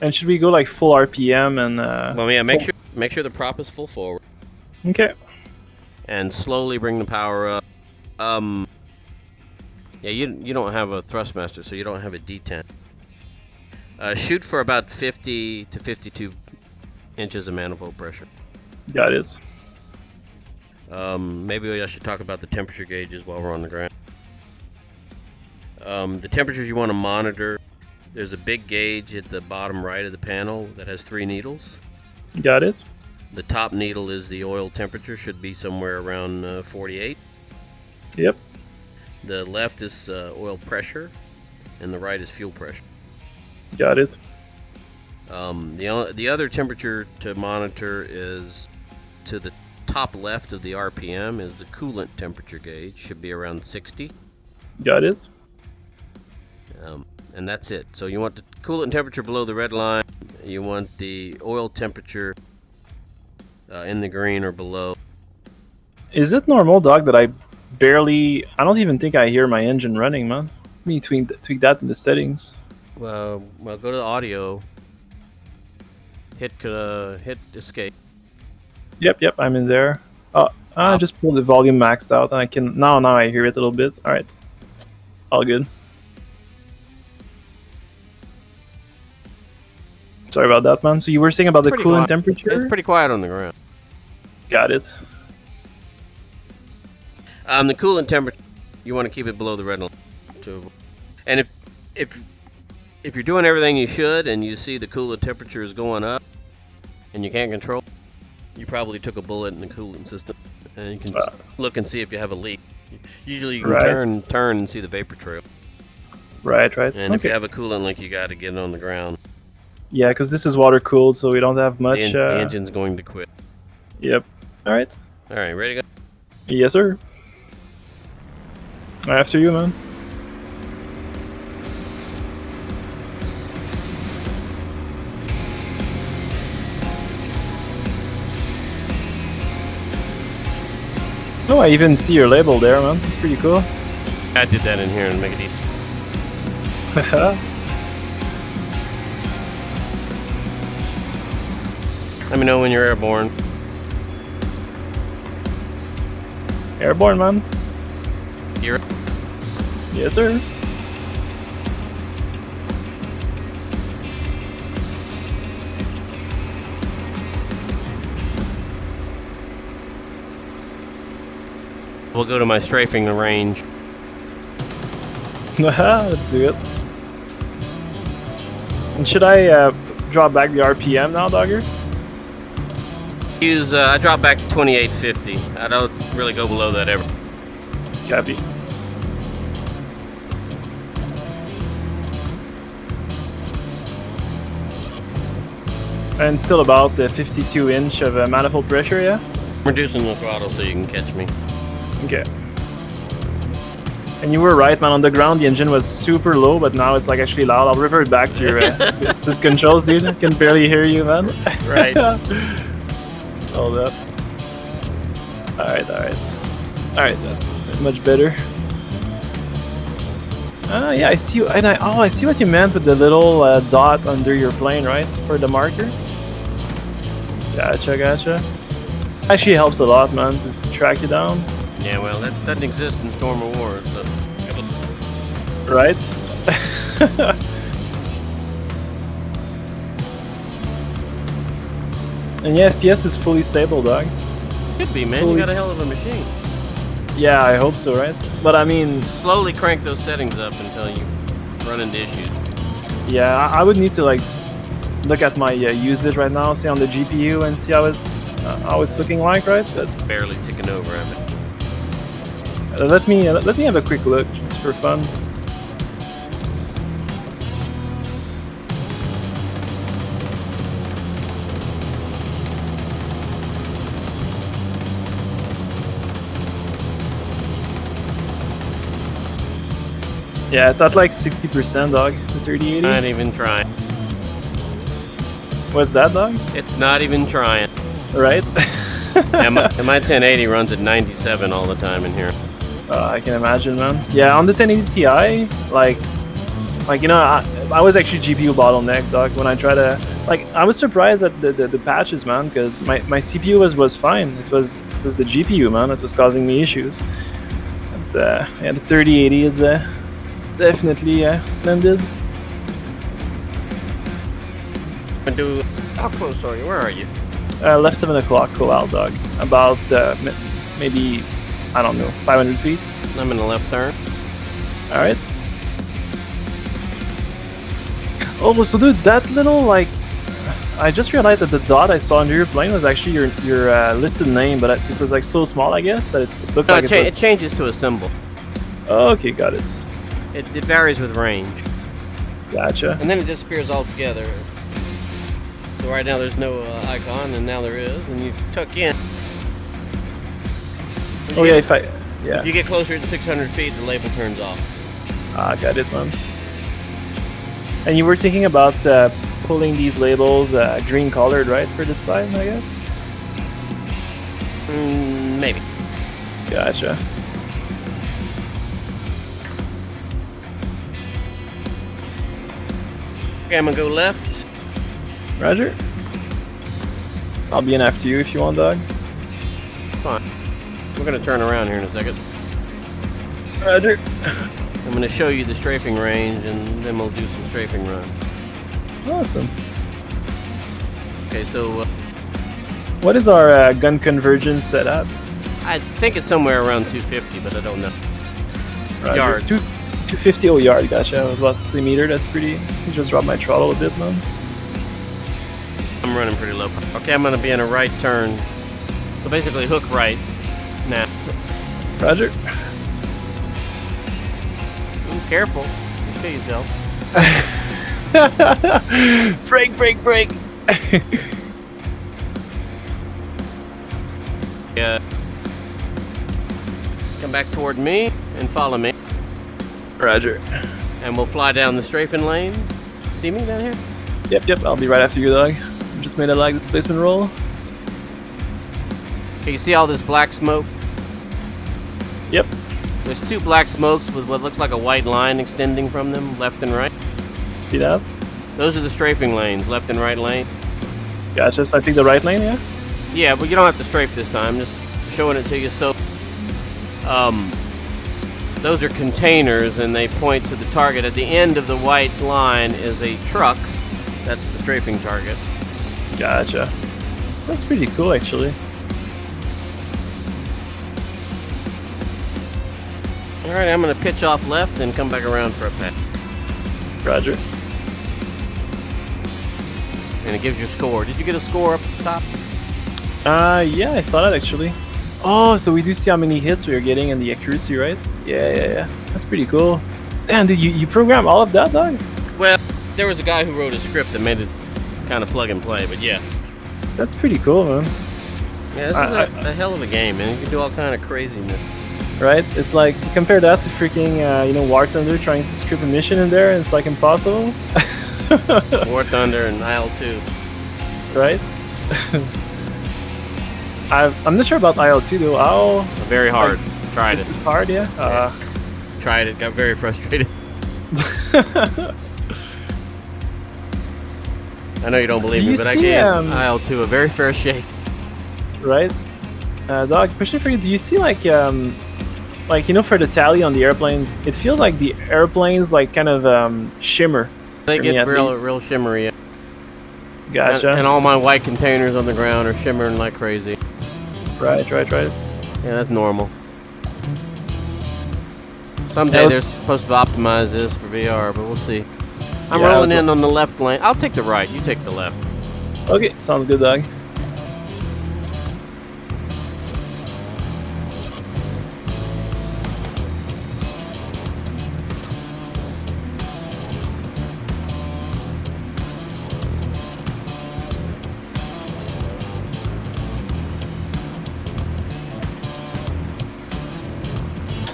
And should we go like full RPM and? Well, yeah, make sure the prop is full forward. Okay. And slowly bring the power up. Yeah, you don't have a thrustmaster, so you don't have a D10. Shoot for about 50 to 52 inches of manifold pressure. Got it. Maybe I should talk about the temperature gauges while we're on the ground. The temperatures you want to monitor, there's a big gauge at the bottom right of the panel that has 3 needles. Got it. The top needle is the oil temperature, should be somewhere around 48. Yep. The left is oil pressure, and the right is fuel pressure. Got it. The other temperature to monitor is to the top left of the RPM is the coolant temperature gauge, should be around 60. Got it. And that's it. So you want the coolant temperature below the red line. You want the oil temperature in the green or below. Is it normal, Doc, that I don't even think I hear my engine running, man? Let me tweak that in the settings. Well, go to the audio. Hit escape. Yep, I'm in there. I just pulled the volume maxed out, and I can now I hear it a little bit. All right, all good. Sorry about that, man. So you were saying about the coolant temperature? It's pretty quiet on the ground. Got it. The coolant temperature, you want to keep it below the red line. And if you're doing everything you should and you see the coolant temperature is going up and you can't control, you probably took a bullet in the coolant system, and you can look and see if you have a leak. Usually you can turn and see the vapor trail. Right. And if you have a coolant leak, you got to get it on the ground. Yeah, because this is water cooled, so we don't have much. The engine's going to quit. Yep. All right. All right, ready to go? Yes, sir. After you, man. Oh, I even see your label there, man. That's pretty cool. I did that in here and make it easy. Let me know when you're airborne. Airborne, man. You're Yes, sir. We'll go to my strafing range. Let's do it. And should I drop back the RPM now, Dawger? I drop back to 2850. I don't really go below that ever. Copy. And still about the 52 inch of manifold pressure, yeah? I'm reducing the throttle so you can catch me. Okay. And you were right, man. On the ground, the engine was super low, but now it's like actually loud. I'll revert back to your assisted controls, dude. I can barely hear you, man. Right. Hold up. Alright, alright. Alright, that's much better. Yeah, I see. I see what you meant with the little dot under your plane, right? For the marker. Gotcha, gotcha. Actually helps a lot, man, to track you down. Yeah, well, that doesn't exist in Storm of War, so... Right? And yeah, FPS is fully stable, dog. Could be, man. You got a hell of a machine. Yeah, I hope so, right? But I mean... Slowly crank those settings up until you run into issues. Yeah, I would need to, like, look at my usage right now, see on the GPU, and see how it's looking like, right? So it's barely ticking over, I bet. Let me have a quick look, just for fun. Yeah, it's at like 60%, dog. The 3080. Not even trying. What's that, dog? It's not even trying. Right? and my 1080 runs at 97 all the time in here. I can imagine, man. Yeah, on the 1080 Ti, like you know, I was actually GPU bottleneck, dog. When I try to, like, I was surprised at the patches, man, because my CPU was fine. It was the GPU, man, that was causing me issues. But yeah, the 3080 is definitely splendid. How close are you? Where are you? Left 7 o'clock, cool out, dog. About maybe, I don't know, 500 feet. I'm in the left turn. Alright. Oh, so dude, that little, like, I just realized that the dot I saw under your plane was actually your listed name, but it was like so small, I guess, that it looked like it changes to a symbol. Okay, got it. It varies with range. Gotcha. And then it disappears altogether. So right now there's no icon, and now there is, and you tuck in. Oh yeah, if you get closer than 600 feet, the label turns off. Ah, got it, man. And you were thinking about pulling these labels green colored, right, for this side, I guess? Maybe. Gotcha. Okay, I'm gonna go left. Roger. I'll be in after you if you want, dog. Fine. We're gonna turn around here in a second. Roger. I'm gonna show you the strafing range, and then we'll do some strafing run. Awesome. Okay, so... what is our gun convergence set at? I think it's somewhere around 250, but I don't know. Roger. Yards. 250, oh, yard, gotcha. I was about to say meter, that's pretty... You just dropped my throttle a bit, man. I'm running pretty low. Okay, I'm gonna be in a right turn. So basically hook right now. Roger. Ooh, careful. You kill yourself. Break, break, break. Yeah. Come back toward me and follow me. Roger. And we'll fly down the strafing lanes. See me down here? Yep. I'll be right after you, dog. Just made a lag displacement roll. Okay, you see all this black smoke? Yep. There's two black smokes with what looks like a white line extending from them, left and right. See that? Those are the strafing lanes, left and right lane. Gotcha. So I take the right lane, yeah? Yeah, but you don't have to strafe this time, just showing it to you. So, those are containers and they point to the target. At the end of the white line is a truck. That's the strafing target. Gotcha. That's pretty cool, actually. Alright, I'm going to pitch off left and come back around for a pat. Roger. And it gives you a score. Did you get a score up at the top? Yeah, I saw that actually. Oh, so we do see how many hits we are getting and the accuracy, right? Yeah. That's pretty cool. Damn, dude, you program all of that, dog? Well, there was a guy who wrote a script that made it kind of plug and play, but yeah. That's pretty cool, man. Yeah, this is a hell of a game, man. You can do all kind of craziness. Right? It's like, compare that to freaking, War Thunder trying to script a mission in there, and it's like impossible. War Thunder and IL-2. Right? I'm not sure about IL-2 though. How? Very hard. Tried it. It's hard, yeah? Tried it, got very frustrated. I know you don't believe me, but I gave IL-2 a very fair shake. Right? Dog, question for you. Do you see for the tally on the airplanes, it feels like the airplanes kind of shimmer. They get real shimmery. Gotcha. And all my white containers on the ground are shimmering like crazy. Right. Yeah, that's normal. Someday they're supposed to optimize this for VR, but we'll see. I'm rolling in on the left lane. I'll take the right. You take the left. Okay, sounds good, dog.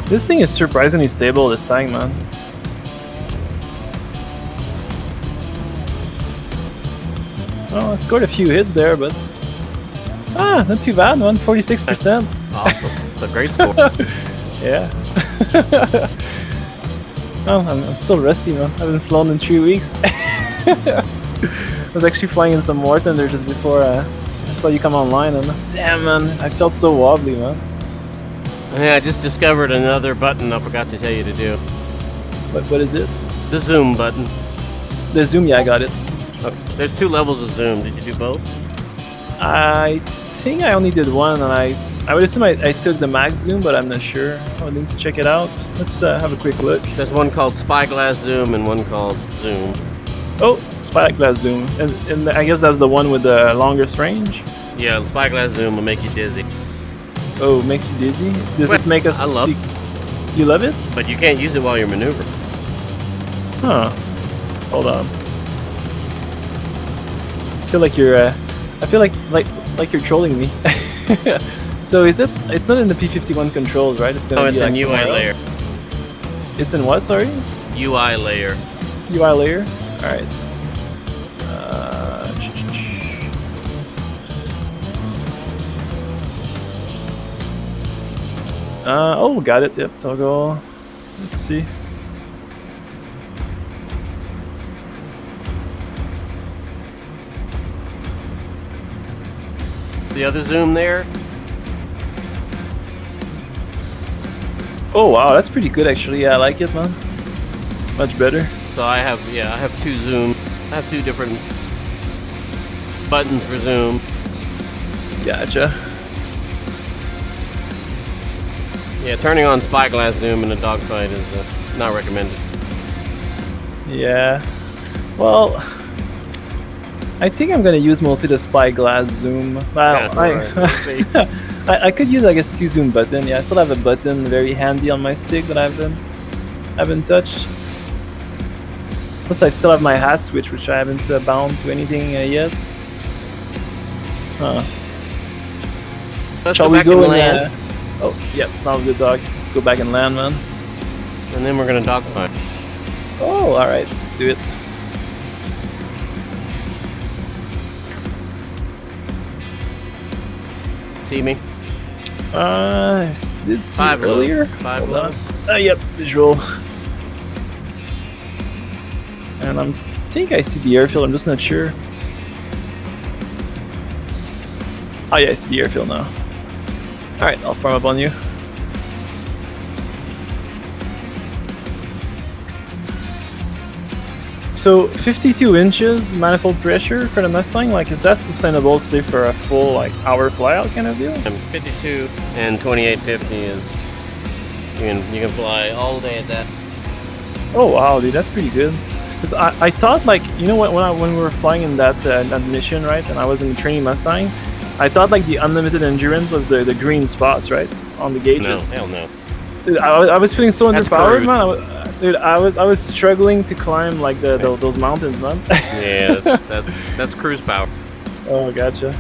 This thing is surprisingly stable this time, man. Oh, I scored a few hits there, but not too bad, man. 46%. Awesome. It's a great score. Yeah. Well, I'm still rusty, man. I haven't flown in 3 weeks. I was actually flying in some War Thunder just before I saw you come online, and damn, man, I felt so wobbly, man. Yeah, I just discovered another button I forgot to tell you to do. What is it? The zoom button. The zoom, yeah, I got it. Okay. There's 2 levels of zoom. Did you do both? I think I only did one, and I would assume I took the max zoom, but I'm not sure. I would need to check it out. Let's have a quick look. There's one called spyglass zoom and one called zoom. Oh, spyglass zoom. And I guess that's the one with the longest range? Yeah, the spyglass zoom will make you dizzy. Oh, makes you dizzy? Does it make us... I love it. You love it? But you can't use it while you're maneuvering. Huh. Hold on. I feel like you're... I feel like you're trolling me. So is it... It's not in the P51 controls, right? It's gonna be it's in UI layer. It's in what, sorry? UI layer. UI layer? Alright. Oh, got it. Yep, toggle. Let's see. The other zoom there. Oh wow, that's pretty good actually. Yeah, I like it, man. Much better. So I have 2 zoom. I have 2 different buttons for zoom. Gotcha. Yeah, turning on spyglass zoom in a dogfight is not recommended. Yeah. Well, I think I'm gonna use mostly the spyglass zoom. Well, Yeah, I could use, I guess, 2 zoom button. Yeah, I still have a button very handy on my stick that I haven't touched. Plus, I still have my hat switch, which I haven't bound to anything yet. Let's Shall go we back go and land, oh, yeah, sounds good, dog. Let's go back and land, man. and then we're gonna dogfight. Oh, alright, let's do it. See me? I did see 5 low. earlier. 5 low. Yep, visual. And I think I see the airfield, I'm just not sure. Oh yeah, I see the airfield now. Alright, I'll farm up on you. So 52 inches manifold pressure for the Mustang, like is that sustainable, say for a full like hour flyout kind of deal? And 52 and 2850 is you can fly all day at that. Oh wow, dude, that's pretty good. Because I thought like, you know what, when we were flying in that mission, right, and I was in the training Mustang, I thought like the unlimited endurance was the green spots, right, on the gauges. No, hell no. So I was feeling so That's underpowered, crude. man. Dude, I was struggling to climb like those mountains, man. Yeah, that's cruise power. Oh, gotcha.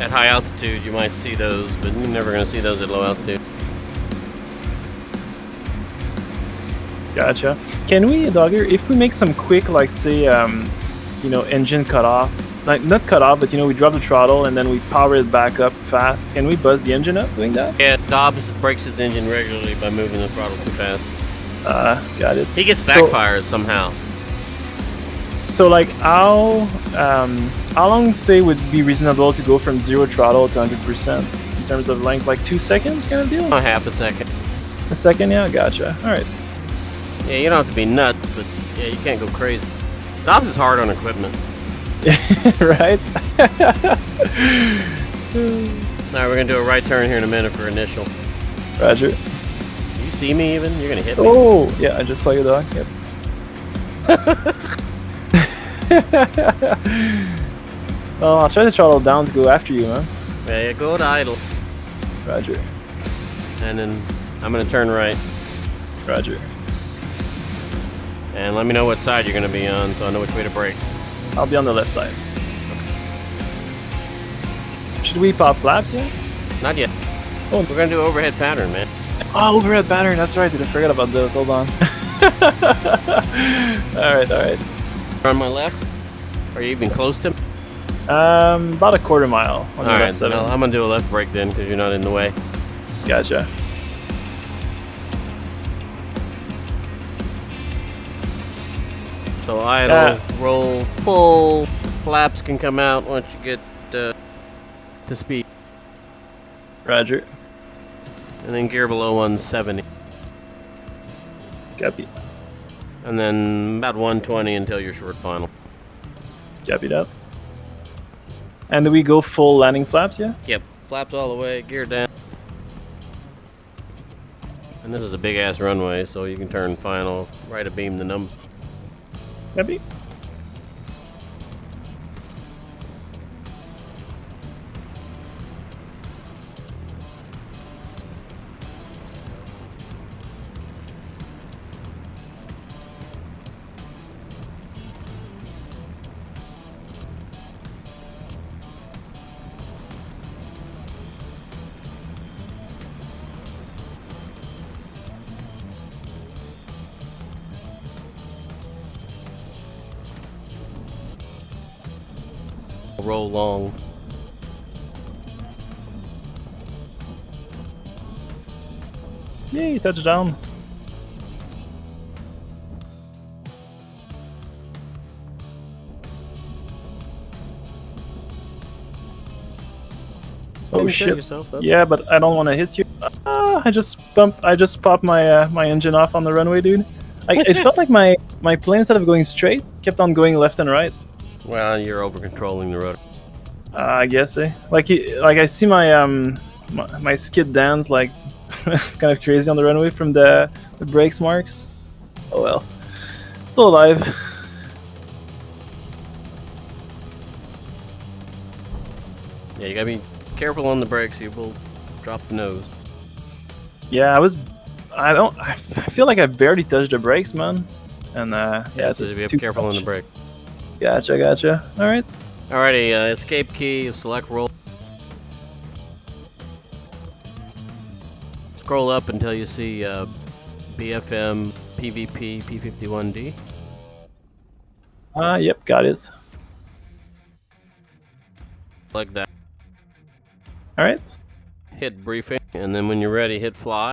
At high altitude, you might see those, but you're never gonna see those at low altitude. Gotcha. Can we, Dawger, if we make some quick, like say, you know, engine cut off, like not cut off, but you know, we drop the throttle and then we power it back up fast. Can we buzz the engine up doing that? Yeah, Dobbs breaks his engine regularly by moving the throttle too fast. Got it. He gets backfires somehow. So like how long say would be reasonable to go from 0 throttle to 100% in terms of length? Like 2 seconds kind of deal? Oh, half a second. A second, yeah, gotcha. All right. Yeah, you don't have to be nuts, but yeah, you can't go crazy. Dobbs is hard on equipment. Right. Alright, we're gonna do a right turn here in a minute for initial. Roger. You see me even? You're gonna hit me. Oh, yeah, I just saw you, dog. Yep. Well, I'll try to throttle down to go after you, man. Yeah, go to idle. Roger. And then I'm gonna turn right. Roger. And let me know what side you're gonna be on so I know which way to brake. I'll be on the left side. Should we pop flaps yet? Not yet. Oh, We're gonna do overhead pattern, man. oh, overhead pattern. That's right. Did I forget about those? Hold on. Alright, alright. On my left? Are you even close to me? About a quarter mile on the left Alright, side. I'm gonna do a left brake then because you're not in the way. Gotcha. So idle, roll, pull, flaps can come out once you get to speed. Roger. And then gear below 170. Copy. And then about 120 until your short final. Copy that. And do we go full landing flaps, yeah? Yep, flaps all the way, gear down. And this is a big ass runway, so you can turn final, right abeam the number. Copy. Roll long. Yay, touchdown. Oh Didn't kill shit. yourself, though. Yeah, but I don't want to hit you. I just popped my my engine off on the runway, dude. It felt like my plane, instead of going straight, kept on going left and right. Well, you're over controlling the rotor. I guess, eh? Like I see my my skid dance, like it's kind of crazy on the runway from the brakes marks. Oh well, still alive. Yeah, you gotta be careful on the brakes. You will drop the nose. Yeah, I feel like I barely touched the brakes, man. And Yeah, yeah, so it's be too careful on the much. brake. Gotcha. All right. Alrighty, escape key, select roll. Scroll up until you see BFM PVP P51D. Yep, got it. Like that. All right. Hit briefing, and then when you're ready, hit fly.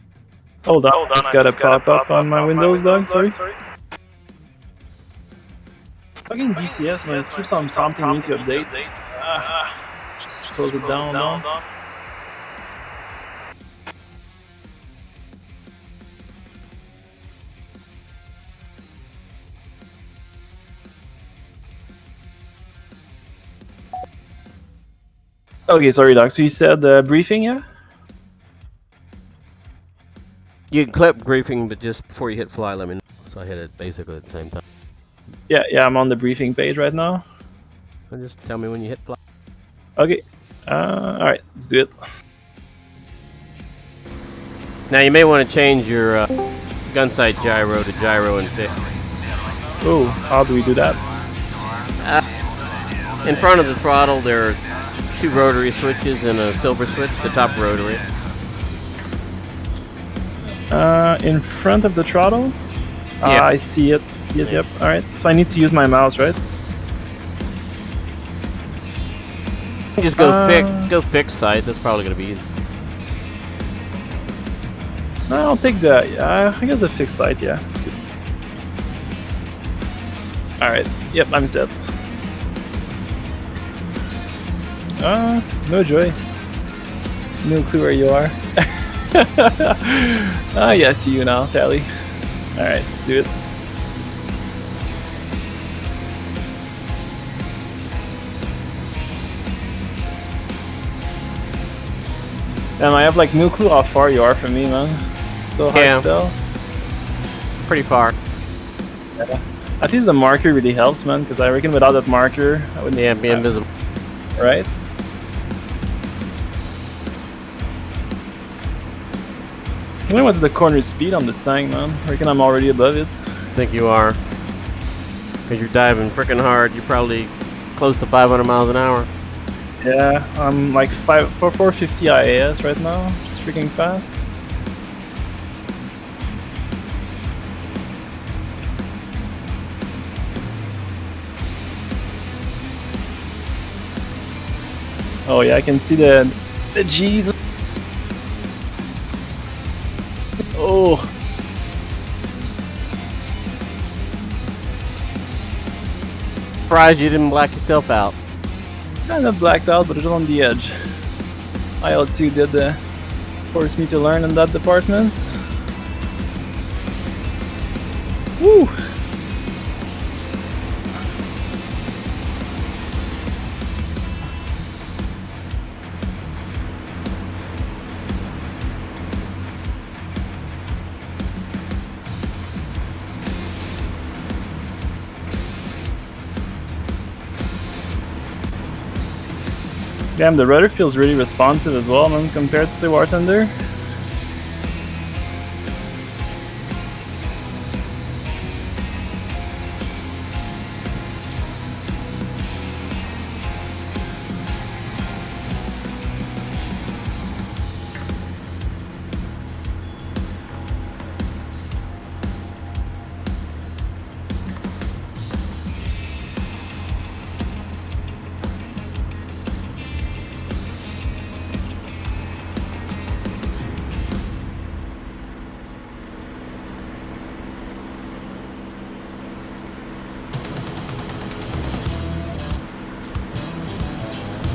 Hold on, it's gotta pop up on my Windows, dog. Sorry. Fucking DCS, man, it keeps on prompting me to update. Just close it down. Okay, sorry, Doc. So you said briefing, yeah? You can clip briefing, but just before you hit fly, let me know. So I hit it basically at the same time. Yeah, I'm on the briefing page right now. And just tell me when you hit fly. Okay. Alright, let's do it. Now you may want to change your gun sight gyro to gyro and fit. Oh, how do we do that? In front of the throttle, there are 2 rotary switches and a silver switch, the top rotary. In front of the throttle? Yeah. I see it. Yes, yep. Alright, so I need to use my mouse, right? Just go fix sight, that's probably going to be easy. No, I'll take the, I guess a fixed sight, yeah. Let's do it. Alright, yep, I'm set. No joy. No clue where you are. Yeah, I see you now, Tally. Alright, let's do it. I have like no clue how far you are from me, man. It's so hard to tell. Pretty far. Yeah. At least the marker really helps, man, because I reckon without that marker, I wouldn't be invisible. Right? I wonder what's the corner speed on this tank, man. I reckon I'm already above it. I think you are. Because you're diving freaking hard. You're probably close to 500 miles an hour. Yeah, I'm like 450 IAS right now. Just freaking fast. Oh yeah, I can see the G's. Oh. Surprised you didn't black yourself out. Kind of blacked out, but it was on the edge. IL2 did force me to learn in that department. Woo! Damn, the rudder feels really responsive as well, man, compared to War Thunder.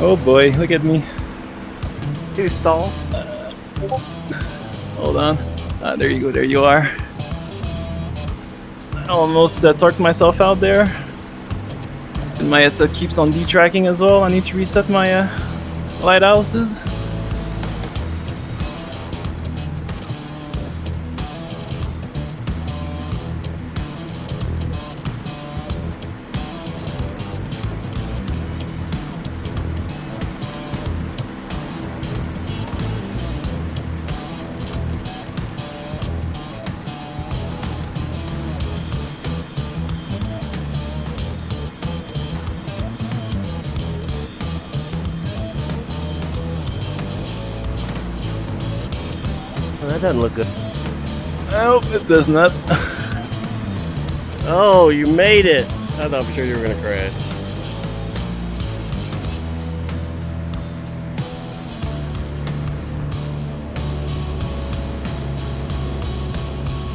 Oh boy, look at me. You stall? Hold on. There you go, there you are. I almost torqued myself out there. And my headset keeps on detracking as well. I need to reset my lighthouses. that doesn't look good. Nope, it does not. Oh, you made it! I thought for sure you were gonna crash.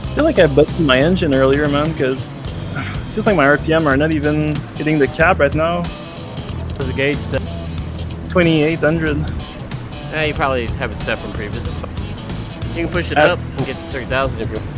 I feel like I busted my engine earlier, man, because it feels like my RPM are not even hitting the cap right now. There's a gauge set. 2800. You probably have it set from previous. It's fine. You can push it up and get to 30,000 if you want.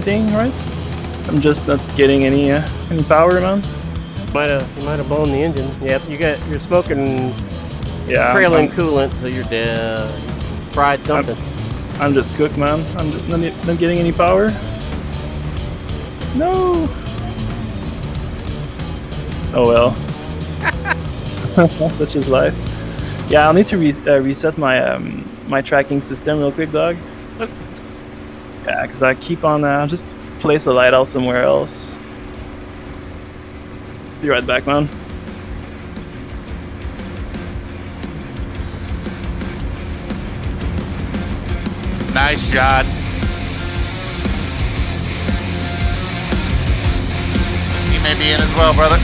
Thing, right? I'm just not getting any power, man. You might have blown the engine. Yep, you're smoking trailing coolant, so you're dead. Fried something. I'm just cooked, man. I'm just not getting any power. No. Oh well. Such is life. Yeah, I'll need to reset my my tracking system real quick, dog. Yeah, because I keep on just place the light out somewhere else. Be right back, man. Nice shot. You may be in as well, brother.